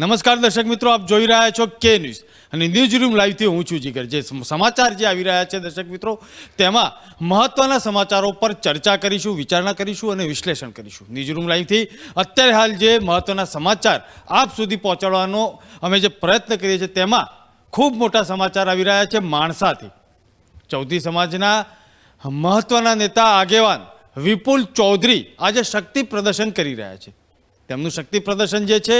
નમસ્કાર દર્શક મિત્રો, આપ જોઈ રહ્યા છો કે ન્યૂઝ અને ન્યૂઝ રૂમ લાઈવથી હું છું જીગર. જે સમાચાર જે આવી રહ્યા છે દર્શક મિત્રો, તેમાં મહત્વના સમાચારો પર ચર્ચા કરીશું, વિચારણા કરીશું અને વિશ્લેષણ કરીશું. ન્યૂઝ રૂમ લાઈવથી અત્યારે હાલ જે મહત્વના સમાચાર આપ સુધી પહોંચાડવાનો અમે જે પ્રયત્ન કરીએ છીએ, તેમાં ખૂબ મોટા સમાચાર આવી રહ્યા છે માણસાથી. ચૌધરી સમાજના મહત્વના નેતા આગેવાન વિપુલ ચૌધરી આજે શક્તિ પ્રદર્શન કરી રહ્યા છે. તેમનું શક્તિ પ્રદર્શન જે છે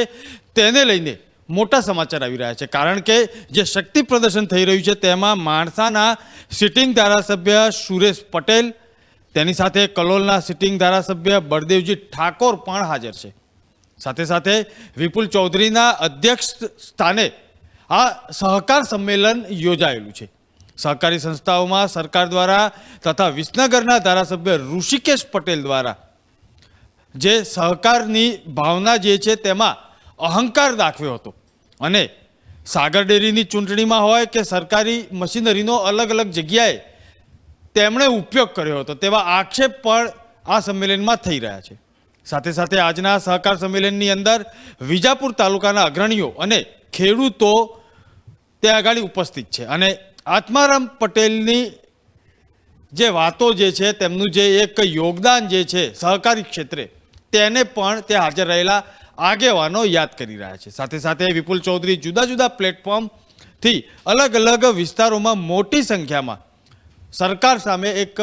તેને લઈને મોટા સમાચાર આવી રહ્યા છે, કારણ કે જે શક્તિ પ્રદર્શન થઈ રહ્યું છે તેમાં માણસાના સિટિંગ ધારાસભ્ય સુરેશ પટેલ, તેની સાથે કલોલના સિટિંગ ધારાસભ્ય બળદેવજી ઠાકોર પણ હાજર છે. સાથે સાથે વિપુલ ચૌધરીના અધ્યક્ષ સ્થાને આ સહકાર સંમેલન યોજાયેલું છે. સહકારી સંસ્થાઓમાં સરકાર દ્વારા તથા વિસનગરના ધારાસભ્ય ઋષિકેશ પટેલ દ્વારા જે સહકારની ભાવના જે છે તેમાં અહંકાર દાખવ્યો હતો અને સાગર ડેરીની ચૂંટણીમાં હોય કે સરકારી મશીનરીનો અલગ અલગ જગ્યાએ તેમણે ઉપયોગ કર્યો હતો તેવા આક્ષેપ પણ આ સંમેલનમાં થઈ રહ્યા છે. સાથે સાથે આજના સહકાર સંમેલનની અંદર વિજાપુર તાલુકાના અગ્રણીઓ અને ખેડૂતો ત્યાં આગળ ઉપસ્થિત છે અને આત્મારામ પટેલની જે વાતો જે છે, તેમનું જે એક યોગદાન જે છે સહકારી ક્ષેત્રે, તેને પણ તે હાજર રહેલા આગેવાનો યાદ કરી રહ્યા છે. સાથે સાથે વિપુલ ચૌધરી જુદા જુદા પ્લેટફોર્મથી અલગ અલગ વિસ્તારોમાં મોટી સંખ્યામાં સરકાર સામે એક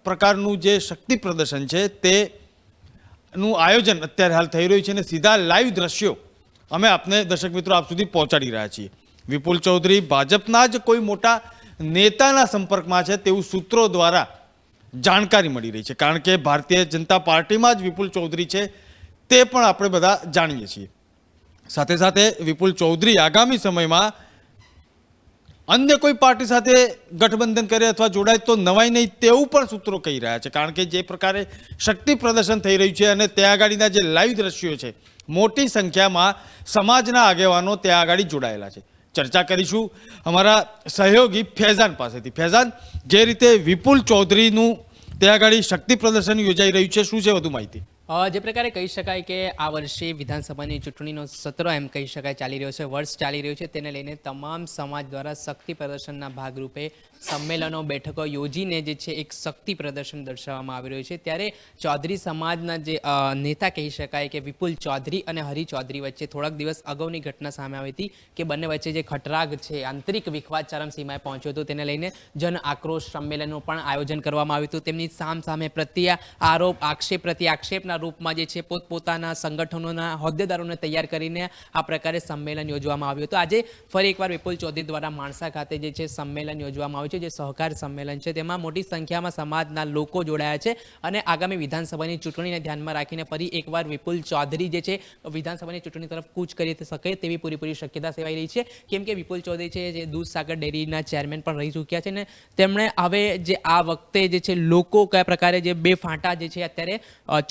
પ્રકારનું જે શક્તિ પ્રદર્શન છે તેનું આયોજન અત્યારે હાલ થઈ રહ્યું છે અને સીધા લાઈવ દ્રશ્યો અમે આપને દર્શક મિત્રો આપ સુધી પહોંચાડી રહ્યા છીએ. વિપુલ ચૌધરી ભાજપના જ કોઈ મોટા નેતાના સંપર્કમાં છે તેવું સૂત્રો દ્વારા જાણકારી મળી રહી છે, કારણ કે ભારતીય જનતા પાર્ટીમાં જ વિપુલ ચૌધરી છે તે પણ આપણે બધા જાણીએ છીએ. સાથે સાથે વિપુલ ચૌધરી આગામી સમયમાં અન્ય કોઈ પાર્ટી સાથે ગઠબંધન કરે અથવા જોડાય તો નવાઈ નહીં તેવું પણ સૂત્રો કહી રહ્યા છે, કારણ કે જે પ્રકારે શક્તિ પ્રદર્શન થઈ રહ્યું છે અને ત્યાં આગળના જે લાઈવ દ્રશ્યો છે, મોટી સંખ્યામાં સમાજના આગેવાનો ત્યાં આગળ જોડાયેલા છે. ચર્ચા કરીશું અમારા સહયોગી ફૈઝાન પાસેથી. ફૈઝાન, જે રીતે વિપુલ ચૌધરીનું ત્યાં આગળ શક્તિ પ્રદર્શન યોજાઈ રહ્યું છે, શું છે વધુ માહિતી? જે પ્રકારે કહી શકાય કે આ વર્ષે વિધાનસભાની ચૂંટણીનો સત્ર એમ કહી શકાય ચાલી રહ્યો છે, વર્ષ ચાલી રહ્યું છે, તેને લઈને તમામ સમાજ દ્વારા શક્તિ પ્રદર્શનના ભાગરૂપે સંમેલનો, બેઠકો યોજીને જે છે એક શક્તિ પ્રદર્શન દર્શાવવામાં આવી રહ્યું છે. ત્યારે ચૌધરી સમાજના જે નેતા કહી શકાય કે વિપુલ ચૌધરી અને હરિ ચૌધરી વચ્ચે થોડાક દિવસ અગાઉની ઘટના સામે આવી હતી કે બંને વચ્ચે જે ખટરાગ છે, આંતરિક વિખવાદ ચરમસીમાએ પહોંચ્યો હતો, તેને લઈને જન આક્રોશ સંમેલનનું પણ આયોજન કરવામાં આવ્યું હતું. તેમની સામે પ્રત્યે આરોપ, આક્ષેપ પ્રત્યે આક્ષેપના રૂપમાં જે છે પોતપોતાના સંગઠનોના હોદ્દેદારોને તૈયાર કરીને આ પ્રકારે સંમેલન યોજવામાં આવ્યું હતું. આજે ફરી એકવાર વિપુલ ચૌધરી દ્વારા માણસા ખાતે જે છે સંમેલન યોજવામાં આવ્યું છે, જે સહકાર સંમેલન છે. તેમાં મોટી સંખ્યામાં સમાજના લોકો જોડાયા છે અને આગામી વિધાનસભાની ચૂંટણીને ધ્યાનમાં રાખીને ફરી એકવાર વિપુલ ચૌધરી જે છે વિધાનસભાની ચૂંટણી તરફ કૂચ કરી શકે તેવી પૂરેપૂરી શક્યતા સેવાઈ રહી છે, કેમ કે વિપુલ ચૌધરી છે જે દૂધ સાગર ડેરીના ચેરમેન પણ રહી ચૂક્યા છે ને તેમણે હવે જે આ વખતે જે છે લોકો કયા પ્રકારે જે બે ફાંટા જે છે અત્યારે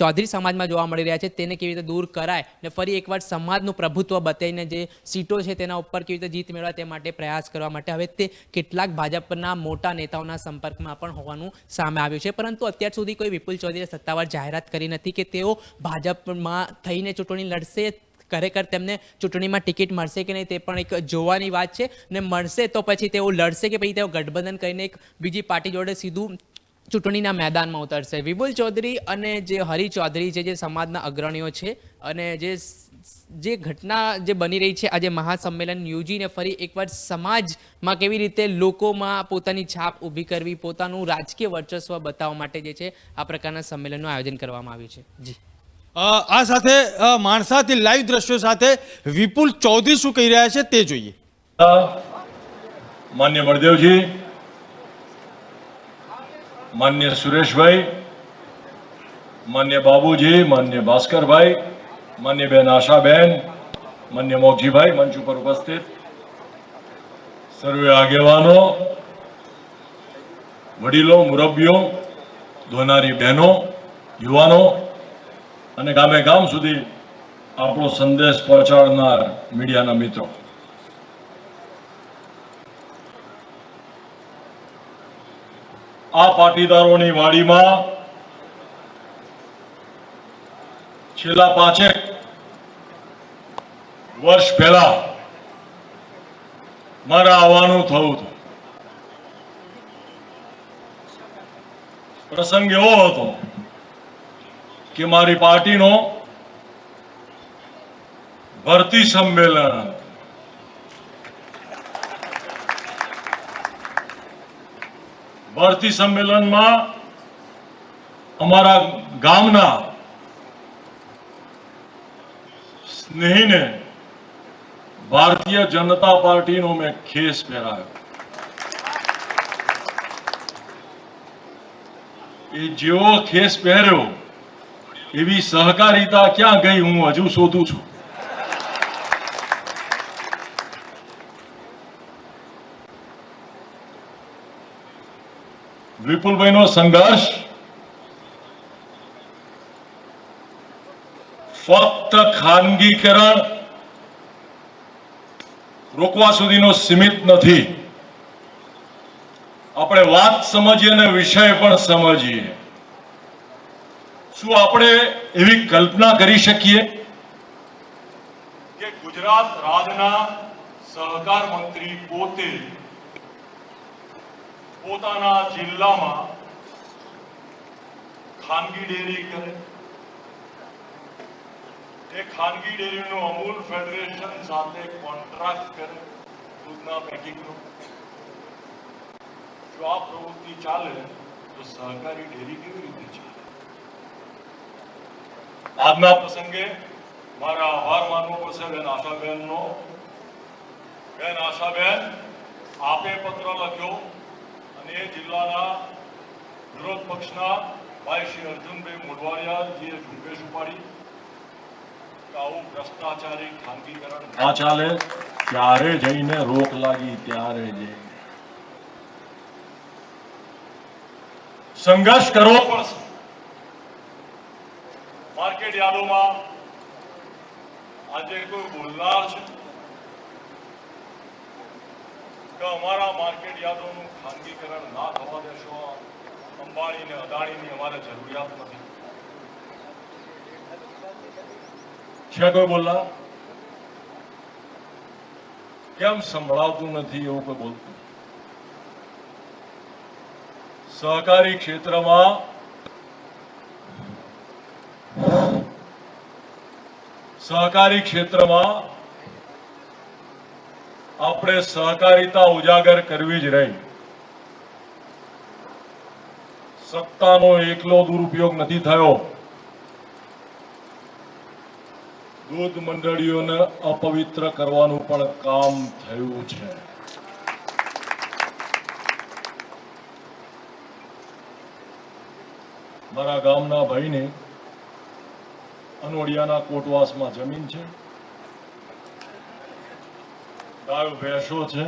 ચૌધરી સમાજમાં જોવા મળી રહ્યા છે તેને કેવી રીતે દૂર કરાય ને ફરી એકવાર સમાજનું પ્રભુત્વ બતાવીને જે સીટો છે તેના ઉપર કેવી રીતે જીત મેળવાય તે માટે પ્રયાસ કરવા માટે હવે તે કેટલાક ભાજપના મોટા નેતાઓના સંપર્કમાં પણ હોવાનું સામે આવ્યું છે. પરંતુ અત્યાર સુધી કોઈ વિપુલ ચૌધરીએ સત્તાવાર જાહેરાત કરી નથી કે તેઓ ભાજપમાં થઈને ચૂંટણી લડશે. ખરેખર તેમને ચૂંટણીમાં ટિકિટ મળશે કે નહીં તે પણ એક જોવાની વાત છે, ને મળશે તો પછી તેઓ લડશે કે પછી તેઓ ગઠબંધન કરીને એક બીજી પાર્ટી જોડે સીધું ચૂંટણીના મેદાનમાં ઉતરશે. વિપુલ ચૌધરી અને જે હરિ ચૌધરી છે જે સમાજના અગ્રણીઓ છે અને જે ઘટના જે બની રહી છે, આજે મહાસંમેલન યોજીને ફરી એકવાર સમાજમાં કેવી રીતે લોકોમાં પોતાની છાપ ઊભી કરવી, પોતાનું રાજકીય વર્ચસ્વ બતાવવા માટે જે છે આ પ્રકારના સંમેલનનું આયોજન કરવામાં આવ્યું છે. જી, આ સાથે માણસાથી લાઈવ દ્રશ્યો સાથે વિપુલ ચૌધરી શું કહી રહ્યા છે તે જોઈએ. માન્ય બળદેવજી, માન્ય સુરેશભાઈ, માન્ય બાબુજી, માન્ય ભાસ્કરભાઈ, માન્ય બેન આશાબેન, માન્ય મોગજીભાઈ, મંચ ઉપર ઉપસ્થિત સર્વે આગેવાનો, વડીલો, મુરબ્બીઓ, ધોનારી બહેનો, યુવાનો અને ગામે ગામ સુધી આપણો સંદેશ પહોંચાડનાર મીડિયાના મિત્રો, આ પાટીદારોની વાડીમાં છેલ્લા 5 વર્ષ પહેલા મારા આવવાનું થયું હતું. પ્રસંગ એવો હતો કે મારી પાર્ટીનો ભરતી સંમેલન હતું. ભરતી સંમેલનમાં અમારા ગામના સ્નેહીને ભારતીય જનતા પાર્ટીનો મેં ખેસ પહેરાયો. એ જેવો ખેસ પહેર્યો એવી સહકારિતા ક્યાં ગઈ હું હજુ શોધું છું. વિપુલભાઈનો સંઘર્ષ ફક્ત ખાનગીકરણ રોકવા સુધીનો સીમિત નથી. આપણે વાત સમજીએ અને વિષય પણ સમજીએ. શું આપણે એવી કલ્પના કરી શકીએ કે ગુજરાત રાજ્યના સહકાર મંત્રી પોતે પોતાના જિલ્લામાં ખાનગી ડેરી કરે? એ ખાનગી ડેરીનું અમૂલ ફેડરેશન સાથે કોન્ટ્રાક્ટ કરે દૂધના પેકિંગનો. જો આ પ્રવૃત્તિ ચાલે તો સહકારી ડેરી કેવી રીતે ચાલે? આજના પ્રસંગે મારા આભાર માનવો પડશે બેન આશાબેનનો. બેન આશાબેન, આપે પત્ર લખ્યો અને એ જિલ્લાના વિરોધ પક્ષના ભાઈ શ્રી અર્જુનભાઈ મોઢવાડિયાજીએ ઝુંબેશ ઉપાડી કે આવું ભ્રષ્ટાચારી ખાનગીકરણ ના ચાલે. ત્યારે જઈને રોક લાગી, ત્યારે જઈને સંઘર્ષ કરવો પડશે. માર્કેટ યાર્ડોમાં આજે કોઈ બોલનાર છે કે અમારા માર્કેટ યાર્ડોનું ખાનગીકરણ ના થવા દેશો? અંબાણી ને અદાણીની અમારે જરૂરિયાત નથી. છે કોઈ બોલનાર? કેમ સંભળાવતું નથી એવું કોઈ બોલતું? સહકારી ક્ષેત્રમાં આપણે સહકારિતા ઉજાગર કરવી જ રહી. સત્તાનો એકલો દુરુપયોગ નથી થયો. દૂધ મંડળીઓને અપવિત્ર કરવાનું પણ કામ થયું છે. મારા ગામના ભાઈને અનોડિયાના કોટવાસમાં જમીન છે, ગાયો ભેંસો છે.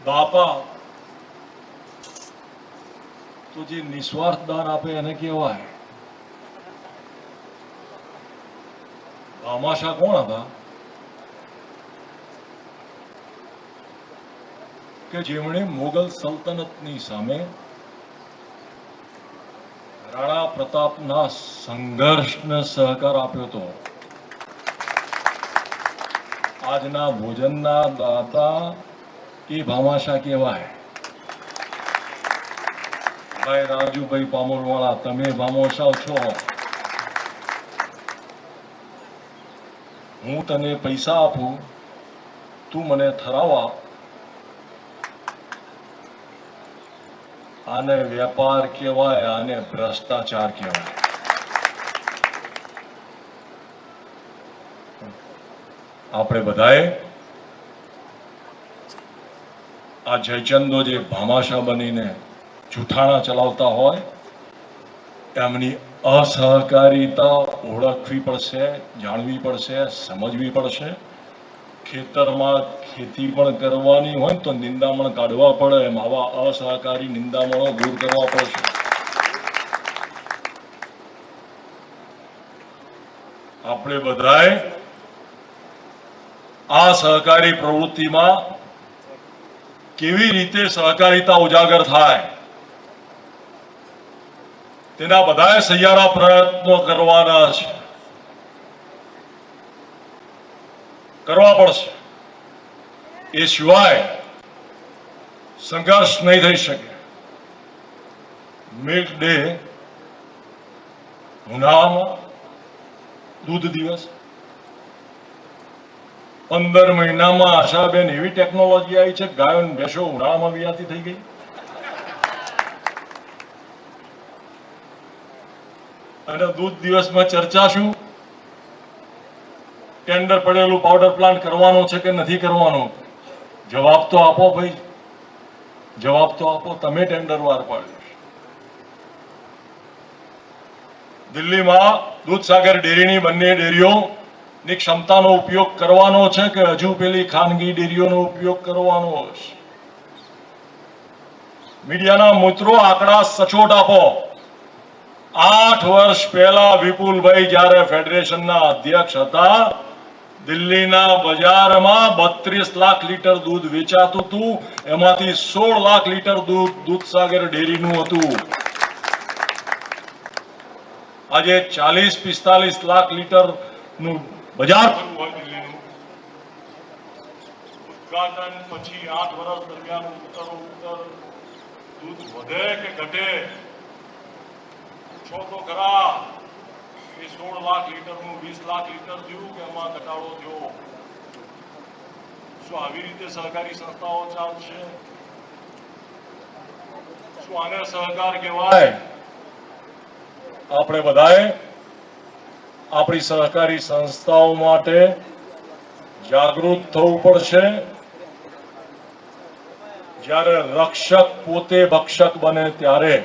બાપા તો જે નિસ્વાર્થ દાન આપે એને કહેવાય. ભામાશા કોણ હતા કે જેમણે મુગલ સલ્તનતની સામે રાણા પ્રતાપના સંઘર્ષને સહકાર આપ્યો હતો. આજના ભોજનના દાતા એ ભામાશા કહેવાય. ભાઈ રાજુભાઈ પામોરવાળા, તમે ભામાશા છો. હું તને પૈસા આપું, તું મને થરાવા. આને વેપાર કહેવાય, આને ભ્રષ્ટાચાર કહેવાય. આપણે બધાએ આ જયચંદો જે ભામાશા બનીને જૂઠાણા ચલાવતા હોય એમની અસહકારિતા ઓળખવી પડશે, જાણવી પડશે, સમજવી પડશે. ખેતરમાં ખેતી પણ કરવાની હોય તો નિંદામણ કાઢવા પડે. એમ આવા અસહકારી નિંદામણો દૂર કરવા પડશે. આપણે બધાએ આ સહકારી પ્રવૃત્તિમાં કેવી રીતે સહકારિતા ઉજાગર થાય તેના બધાએ સહિયારા પ્રયત્નો કરવાના છે, કરવા પડશે. એ સિવાય સંઘર્ષ નહીં થઈ શકે. મિલ્ક ડે, ઉનાળામાં દૂધ દિવસ, 15 મહિનામાં આશાબેન એવી ટેકનોલોજી આવી છે, ગાયો ને ભેંસો ઉનાળામાં વિયાતી થઈ ગઈ. અને દૂધ દિવસમાં ચર્ચા શું? ટેન્ડર પડેલું પાવડર પ્લાન્ટ કરવાનો છે કે નથી કરવાનો? જવાબ તો આપો ભાઈ, જવાબ તો આપો. તમે ટેન્ડર વાર પાડ્યું. દિલ્હીમાં દૂધસાગર ડેરીની બંને ડેરીઓની ક્ષમતાનો ઉપયોગ કરવાનો છે કે હજુ પેલી ખાનગી ડેરીઓનો ઉપયોગ કરવાનો છે? મીડિયાના મિત્રો આંકડા સચોટ આપો. 8 વર્ષ પહેલા વિપુલભાઈ જ્યારે ફેડરેશનના અધ્યક્ષ હતા, દિલ્હીના બજારમાં 32 લાખ લીટર દૂધ વેચાતું હતું. એમાંથી 16 લાખ લીટર દૂધ દૂધસાગર ડેરીનું હતું. આજે 40-45 લાખ લીટર નું બજાર ભરવું હોય દિલ્હીનું. ઉદ્ઘાટન પછી 8 વર્ષ દરમિયાન ઉત્તરોત્તર દૂધ વધે કે ઘટે? છો તો ખરા એ 16 લાખ લીટરનું 20 લાખ લીટર થયું કે એમાં ઘટાડો થયો? શું આવી રીતે સહકારી સંસ્થાઓ ચાલશે? શું આને સહકાર કહેવાય? આપણે બધાએ આપણી સહકારી સંસ્થાઓ માટે જાગૃત થવું પડશે. જ્યારે રક્ષક પોતે ભક્ષક બને ત્યારે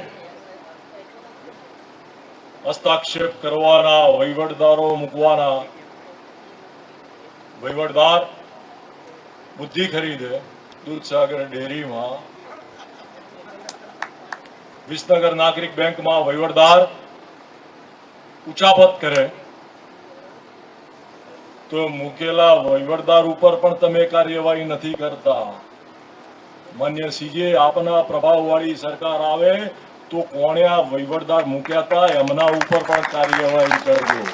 હસ્તક્ષેપ કરવાના, વહીવટદારો મૂકવાના. વહીવટદાર બુદ્ધિ ખરીદે. દૂધસાગર ડેરીમાં, વિસનગર નાગરિક બેંકમાં વહીવટદાર ઉચાપત કરે તો મૂકેલા વહીવટદાર ઉપર પણ તમે કાર્યવાહી નથી કરતા. માન્ય સીજે, આપના પ્રભાવવાળી સરકાર આવે તો કોણે આ વહીવટદાર મૂક્યા હતા એમના ઉપર પણ કાર્યવાહી કરજો.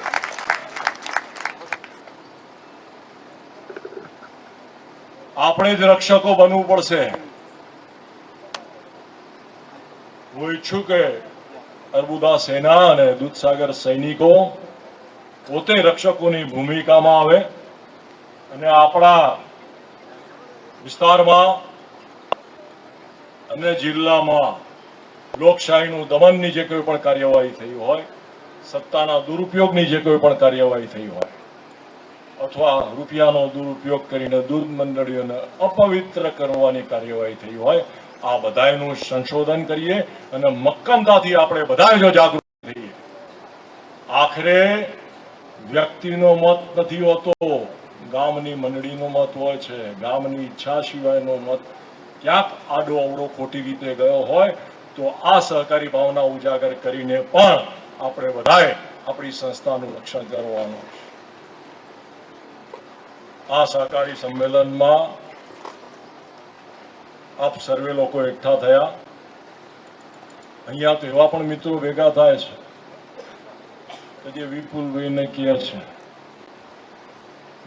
આપણે જ રક્ષકો બનવું પડશે. હું ઈચ્છું કે અર્બુદા સેના અને દૂધસાગર સૈનિકો પોતે રક્ષકોની ભૂમિકામાં આવે અને આપણા વિસ્તારમાં અને જિલ્લામાં લોકશાહીનું દમનની જે કોઈ પણ કાર્યવાહી થઈ હોય, સત્તાના દુરુપયોગની જે કોઈ પણ કાર્યવાહી થઈ હોય, અથવા રૂપિયાનો દુરુપયોગ કરીને દૂધ મંડળીઓને અપવિત્ર કરવાની કાર્યવાહી થઈ હોય, આ બધાનું સંશોધન કરીએ અને મક્કમતાથી આપણે બધા જો જાગૃત થઈએ. આખરે વ્યક્તિનો મત નથી હોતો, ગામની મંડળીનો મત હોય છે. ગામની ઈચ્છા સિવાયનો મત ક્યાંક આડો અવળો ખોટી રીતે ગયો હોય તો આ સહકારી ભાવના ઉજાગર કરીને પણ આપણે બધાએ આપણી સંસ્થાનું રક્ષણ કરવાનું છે. આ સહકારી સંમેલનમાં આપ સર્વે લોકો એકઠા થયા. અહીંયા તો એવા પણ મિત્રો ભેગા થાય છે કે જે વિપુલભાઈને કહે છે,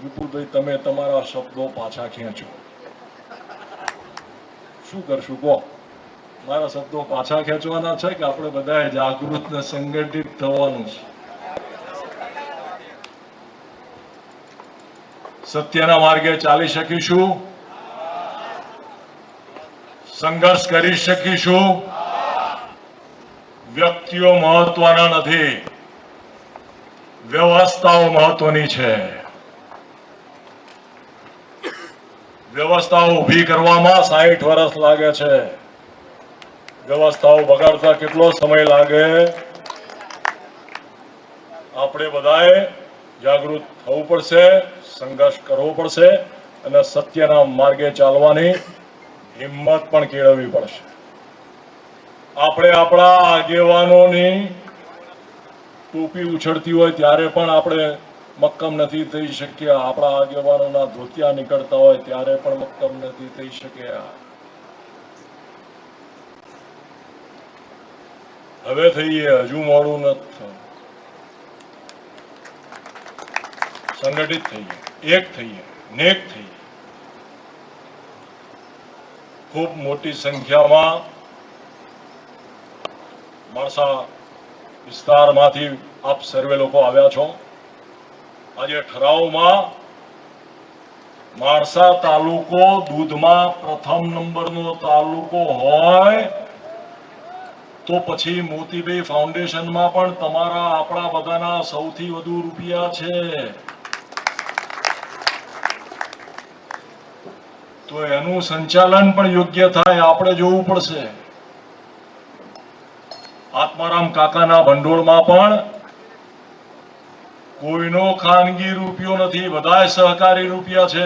વિપુલભાઈ તમે તમારા શબ્દો પાછા ખેંચો. શું કરશું કહો? મારા શબ્દો પાછા ખેંચવાના છે કે આપણે બધાએ જાગૃત ને સંગઠિત થવાનું છે? સત્યના માર્ગે ચાલી શકીશું? સંઘર્ષ કરી શકીશું? વ્યક્તિઓ મહત્વના નથી, વ્યવસ્થાઓ મહત્વની છે. વ્યવસ્થાઓ ઊભી કરવામાં 60 વર્ષ લાગે છે. વ્યવસ્થાઓ બગાડતા કેટલો સમય લાગે? આપણે બધાએ જાગૃત થવું પડશે, સંઘર્ષ કરવો પડશે અને સત્યના માર્ગે ચાલવાની હિંમત પણ કેળવવી પડશે. આપણે આપણા આગેવાનોની ટોપી ઉછળતી હોય ત્યારે પણ આપણે મક્કમ નથી થઈ શક્યા. આપણા આગેવાનોના ધોતિયા નીકળતા હોય ત્યારે પણ મક્કમ નથી થઈ શક્યા. હવે થઈએ, હજુ મોડું નથી થયું. સંગઠિત થઈએ, એક થઈએ, નેક થઈએ. ખૂબ મોટી સંખ્યામાં માણસા વિસ્તારમાંથી આપ સર્વે લોકો આવ્યા છો. આજે ઠરાવમાં માણસા તાલુકો દૂધમાં પ્રથમ નંબરનો તાલુકો હોય તો પછી મોતીભાઈ ફાઉન્ડેશનમાં પણ તમારા આપણા બધાના સૌથી વધુ રૂપિયા છે. તો એનું સંચાલન પણ યોગ્ય થાય આપણે જોવું પડશે. આત્મારામ કાકાના ભંડોળમાં પણ કોઈનો ખાનગી રૂપિયો નથી, બધાય સહકારી રૂપિયા છે.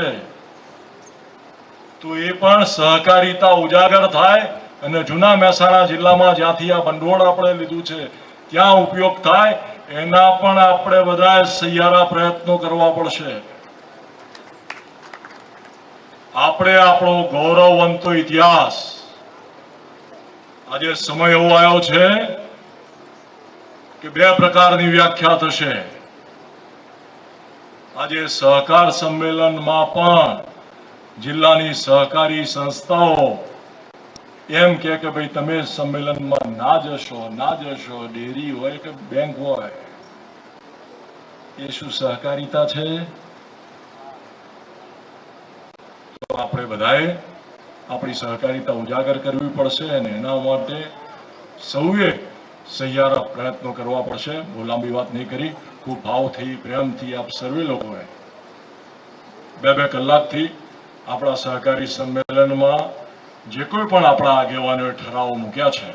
તો એ પણ સહકારિતા ઉજાગર થાય અને જૂના મહેસાણા જિલ્લામાં જ્યાંથી આ ભંડોળ આપણે લીધું છે ત્યાં ઉપયોગ થાય, એના પણ આપણે બધાએ સહિયારા પ્રયત્નો કરવા પડશે. આપણે આપણો ગૌરવવંતો ઇતિહાસ, આજે સમય એવો આવ્યો છે કે બે પ્રકારની વ્યાખ્યા થશે. આજે સહકાર સંમેલનમાં પણ જિલ્લાની સહકારી સંસ્થાઓ એમ કે ભાઈ તમે સંમેલનમાં ના જશો, ડેરી હોય કે બેંક હોય, એ શું સહકારિતા છે? તો આપણે બધાએ આપણી સહકારિતા ઉજાગર કરવી પડશે અને એના માટે સૌએ સહિયારા પ્રયત્નો કરવા પડશે. બહુ લાંબી વાત નહીં કરી, ખૂબ ભાવથી પ્રેમથી આપ સર્વે લોકોએ 2-2 કલાકથી આપણા સહકારી સંમેલનમાં જે કોઈ પણ આપણા આગેવાનોએ ઠરાવો મૂક્યા છે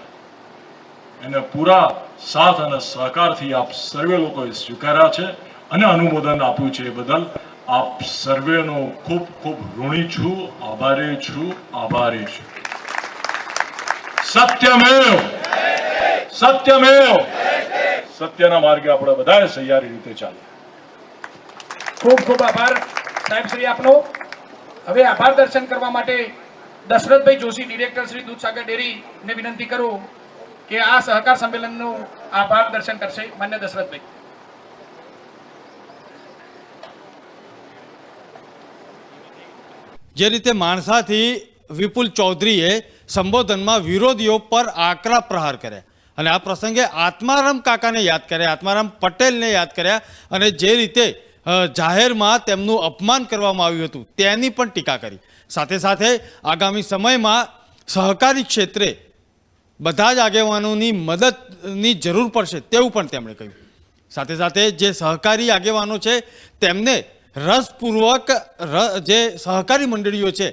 એને પૂરા સાથ અને સહકારથી આપ સર્વે લોકોએ સ્વીકાર્યા છે અને અનુમોદન આપ્યું છે. એ બદલ આપ સર્વેનો ખૂબ ખૂબ ઋણી છું, આભારી છું. સત્યમેવ સત્યના માર્ગે આપણે બધાએ સહિયારી રીતે ચાલીએ. ખૂબ ખૂબ આભાર સાહેબ શ્રી આપનો. હવે આભાર દર્શન કરવા માટે દશરથભાઈ જોશી, ડિરેક્ટર શ્રી દૂધસાગર ડેરી ને વિનંતી કરું કે આ સહકાર સંમેલનનું આભાર દર્શન કરશે. માન્ય દશરથભાઈ. જે રીતે માણસાથી વિપુલ ચૌધરીએ સંબોધનમાં વિરોધીઓ પર આકરા પ્રહાર કર્યા અને આ પ્રસંગે આત્મારામ કાકાને યાદ કર્યા, આત્મારામ પટેલને યાદ કર્યા અને જે રીતે જાહેરમાં તેમનું અપમાન કરવામાં આવ્યું હતું તેની પણ ટીકા કરી. સાથે સાથે આગામી સમયમાં સહકારી ક્ષેત્રે બધા જ આગેવાનોની મદદની જરૂર પડશે તેવું પણ તેમણે કહ્યું. સાથે સાથે જે સહકારી આગેવાનો છે તેમને રસપૂર્વક જે સહકારી મંડળીઓ છે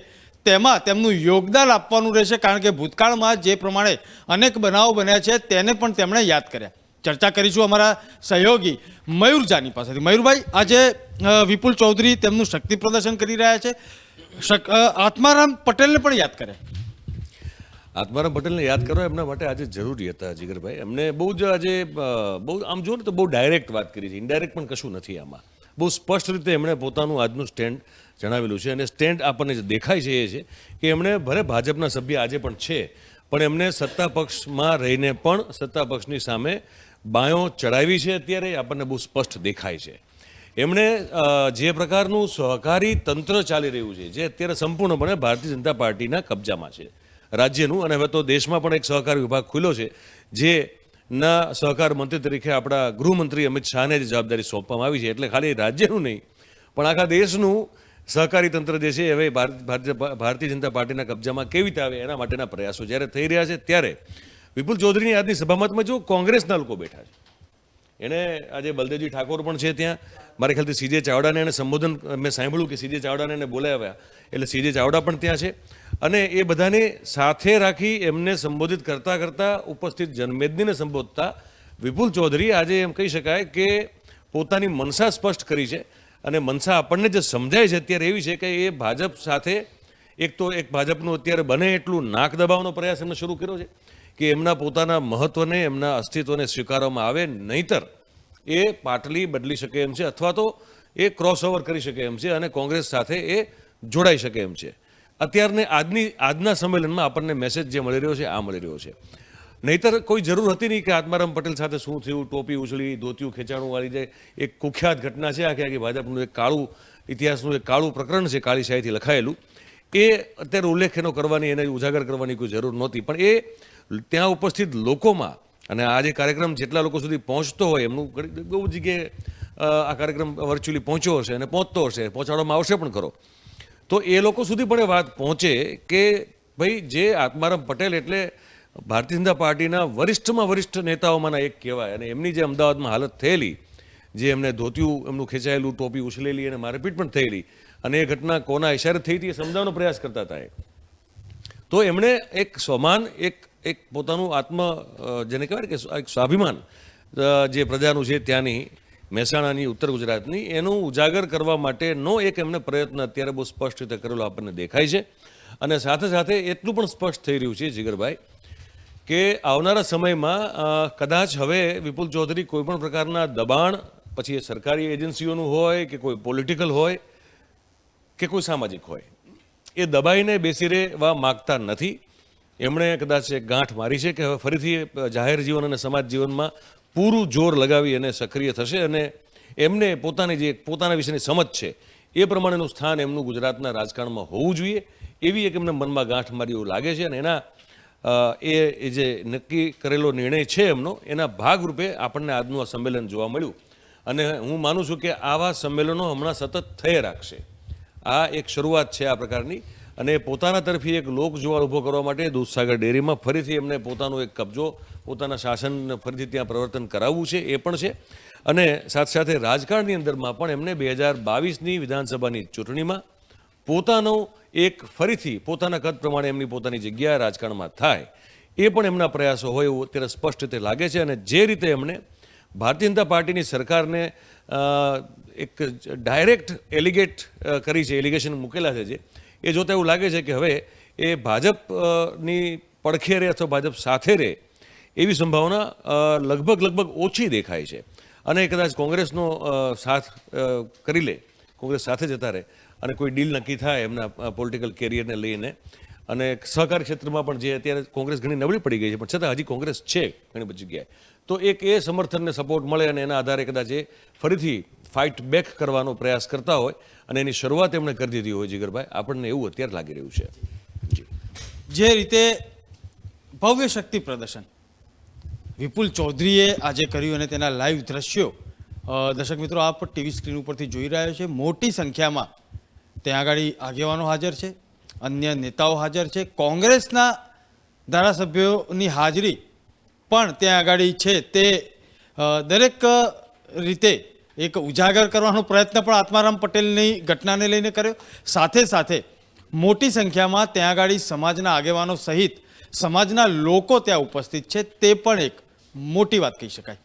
તેમાં તેમનું યોગદાન આપવાનું રહેશે, કારણ કે ભૂતકાળમાં જે પ્રમાણે અનેક બનાવો બન્યા છે તેને પણ તેમણે યાદ કર્યા. ચર્ચા કરીશું અમારા સહયોગી મયુર જાની પાસેથી. મયુરભાઈ, આજે વિપુલ ચૌધરી તેમનું શક્તિ પ્રદર્શન કરી રહ્યા છે, આત્મારામ પટેલને પણ યાદ કરે. આત્મારામ પટેલને યાદ કરવા એમના માટે આજે જરૂરી હતા જીગરભાઈ. એમને બહુ જ આજે બહુ આમ જુઓ ને તો બહુ ડાયરેક્ટ વાત કરી છે, ઇનડાયરેક્ટ પણ કશું નથી આમાં. બહુ સ્પષ્ટ રીતે એમણે પોતાનું આજનું સ્ટેન્ડ જણાવેલું છે અને સ્ટેન્ડ આપણને જે દેખાય છે એ છે કે એમણે ભલે ભાજપના સભ્ય આજે પણ છે પણ એમને સત્તા પક્ષમાં રહીને પણ સત્તા પક્ષની સામે બાયો ચડાવી છે. અત્યારે આપણને બહુ સ્પષ્ટ દેખાય છે. એમણે જે પ્રકારનું સહકારી તંત્ર ચાલી રહ્યું છે જે અત્યારે સંપૂર્ણપણે ભારતીય જનતા પાર્ટીના કબજામાં છે રાજ્યનું, અને હવે તો દેશમાં પણ એક સહકારી વિભાગ ખુલ્યો છે જે ના સહકાર મંત્રી તરીકે આપણા ગૃહમંત્રી અમિત શાહને જે જવાબદારી સોંપવામાં આવી છે. એટલે ખાલી રાજ્યનું નહીં પણ આખા દેશનું સહકારી તંત્ર જે છે હવે ભારતીય જનતા પાર્ટીના કબજામાં કેવી રીતે આવે એના માટેના પ્રયાસો જ્યારે થઈ રહ્યા છે ત્યારે વિપુલ ચૌધરીની આજની સભામાં તમે જો કોંગ્રેસના લોકો બેઠા છે. એણે આજે બલદેવજી ઠાકોર પણ છે ત્યાં, મારા ખ્યાલથી સીજે ચાવડાને એને સંબોધન મેં સાંભળ્યું કે સીજે ચાવડાને એને બોલાવ્યા, એટલે સીજે ચાવડા પણ ત્યાં છે અને એ બધાને સાથે રાખી એમને સંબોધિત કરતાં કરતાં ઉપસ્થિત જનમેદનીને સંબોધતા વિપુલ ચૌધરી આજે એમ કહી શકાય કે પોતાની મનસા સ્પષ્ટ કરી છે. અને મનસા આપણને જે સમજાય છે અત્યારે એવી છે કે એ ભાજપ સાથે એક ભાજપનું અત્યારે બને એટલું નાક દબાવવાનો પ્રયાસ એમને શરૂ કર્યો છે કે એમના પોતાના મહત્ત્વને એમના અસ્તિત્વને સ્વીકારવામાં આવે, નહીંતર એ પાટલી બદલી શકે એમ છે અથવા તો એ ક્રોસઓવર કરી શકે એમ છે અને કોંગ્રેસ સાથે એ જોડાઈ શકે એમ છે. અત્યારને આજના સંમેલનમાં આપણને મેસેજ જે મળી રહ્યો છે આ મળી રહ્યો છે. નહીતર કોઈ જરૂર હતી નહીં કે આત્મારામ પટેલ સાથે શું થયું, ટોપી ઉછળી, ધોતિયું ખેંચાણું વાળી જે એક કુખ્યાત ઘટના છે આખી ભાજપનું એક કાળું ઇતિહાસનું એક કાળું પ્રકરણ છે કાળી શાહીથી લખાયેલું, એ અત્યારે ઉલ્લેખ એનો કરવાની, એને ઉજાગર કરવાની કોઈ જરૂર નહોતી. પણ એ ત્યાં ઉપસ્થિત લોકોમાં, અને આ જે કાર્યક્રમ જેટલા લોકો સુધી પહોંચતો હોય એમનું બહુ જગ્યાએ આ કાર્યક્રમ વર્ચ્યુઅલી પહોંચ્યો હશે અને પહોંચતો હશે, પહોંચાડવામાં આવશે પણ ખરો, તો એ લોકો સુધી પણ એ વાત પહોંચે કે ભાઈ જે આત્મારામ પટેલ એટલે ભારતીય જનતા પાર્ટીના વરિષ્ઠમાં વરિષ્ઠ નેતાઓમાંના એક કહેવાય, અને એમની જે અમદાવાદમાં હાલત થયેલી, જે એમને ધોતિયું એમનું ખેંચાયેલું, ટોપી ઉછલેલી અને મારપીટ પણ થયેલી, અને એ ઘટના કોના ઇશારે થઈ હતી એ સમજાવવાનો પ્રયાસ કરતા હતા. તો એમણે એક સ્વમાન, એક પોતાનું જેને કહેવાય કે એક સ્વાભિમાન જે પ્રજાનું છે ત્યાંની મહેસાણાની, ઉત્તર ગુજરાતની, એનું ઉજાગર કરવા માટેનો એક એમને પ્રયત્ન અત્યારે બહુ સ્પષ્ટ રીતે કરેલો આપણને દેખાય છે. અને સાથે સાથે એટલું પણ સ્પષ્ટ થઈ રહ્યું છે જીગરભાઈ કે આવનારા સમયમાં કદાચ હવે વિપુલ ચૌધરી કોઈ પણ પ્રકારના દબાણ, પછી એ સરકારી એજન્સીઓનું હોય કે કોઈ પોલિટિકલ હોય કે કોઈ સામાજિક હોય, એ દબાઈને બેસી રહેવા માગતા નથી. એમણે કદાચ એક ગાંઠ મારી છે કે હવે ફરીથી જાહેર જીવન અને સમાજ જીવનમાં પૂરું જોર લગાવી અને સક્રિય થશે, અને એમને પોતાની જે પોતાના વિશેની સમજ છે એ પ્રમાણેનું સ્થાન એમનું ગુજરાતના રાજકારણમાં હોવું જોઈએ, એવી એક એમને મનમાં ગાંઠ મારી એવું લાગે છે. અને એના એ જે નક્કી કરેલો નિર્ણય છે એમનો, એના ભાગરૂપે આપણને આજનું આ સંમેલન જોવા મળ્યું. અને હું માનું છું કે આવા સંમેલનો હમણાં સતત થઈ રાખશે. આ એક શરૂઆત છે આ પ્રકારની, અને પોતાના તરફી એક લોકજુવાળ ઊભો કરવા માટે દૂધસાગર ડેરીમાં ફરીથી એમને પોતાનો એક કબજો, પોતાના શાસન ફરીથી ત્યાં પ્રવર્તન કરાવવું છે એ પણ છે. અને સાથે સાથે રાજકારણની અંદરમાં પણ એમને 2022ની વિધાનસભાની ચૂંટણીમાં પોતાનો એક ફરીથી પોતાના કદ પ્રમાણે એમની પોતાની જગ્યા રાજકારણમાં થાય, એ પણ એમના પ્રયાસો હોય એવું અત્યારે સ્પષ્ટ રીતે લાગે છે. અને જે રીતે એમણે ભારતીય જનતા પાર્ટીની સરકારને એક ડાયરેક્ટ એલિગેશન મૂકેલા છે, જે એ જોતા એવું લાગે છે કે હવે એ ભાજપની પડખે રહે અથવા ભાજપ સાથે રહે એવી સંભાવના લગભગ ઓછી દેખાય છે. અને કદાચ કોંગ્રેસનો સાથ કરી લે, કોંગ્રેસ સાથે જતા રહે અને કોઈ ડીલ નક્કી થાય એમના પોલિટિકલ કેરિયરને લઈને. અને સહકાર ક્ષેત્રમાં પણ જે અત્યારે કોંગ્રેસ ઘણી નબળી પડી ગઈ છે, પણ છતાં હજી કોંગ્રેસ છે ઘણી બધી જગ્યાએ, તો એક એ સમર્થનને સપોર્ટ મળે અને એના આધારે કદાચ એ ફરીથી ફાઇટ બેક કરવાનો પ્રયાસ કરતા હોય અને એની શરૂઆત એમણે કરી દીધી હોય જીગરભાઈ, આપણને એવું અત્યારે લાગી રહ્યું છે. જે રીતે ભવ્ય શક્તિ પ્રદર્શન વિપુલ ચૌધરીએ આજે કર્યું અને તેના લાઈવ દ્રશ્યો દર્શક મિત્રો આપ ટીવી સ્ક્રીન ઉપરથી જોઈ રહ્યા છે. મોટી સંખ્યામાં ત્યાં આગળ આગેવાનો હાજર છે, અન્ય નેતાઓ હાજર છે, કોંગ્રેસના ધારાસભ્યોની હાજરી પણ ત્યાં આગળ છે. તે દરેક રીતે એક ઉજાગર કરવાનો પ્રયત્ન પણ આત્મારામ પટેલની ઘટનાને લઈને કર્યો. સાથે સાથે મોટી સંખ્યામાં ત્યાં આગળ સમાજના આગેવાનો સહિત સમાજના લોકો ત્યાં ઉપસ્થિત છે, તે પણ એક મોટી વાત કહી શકાય.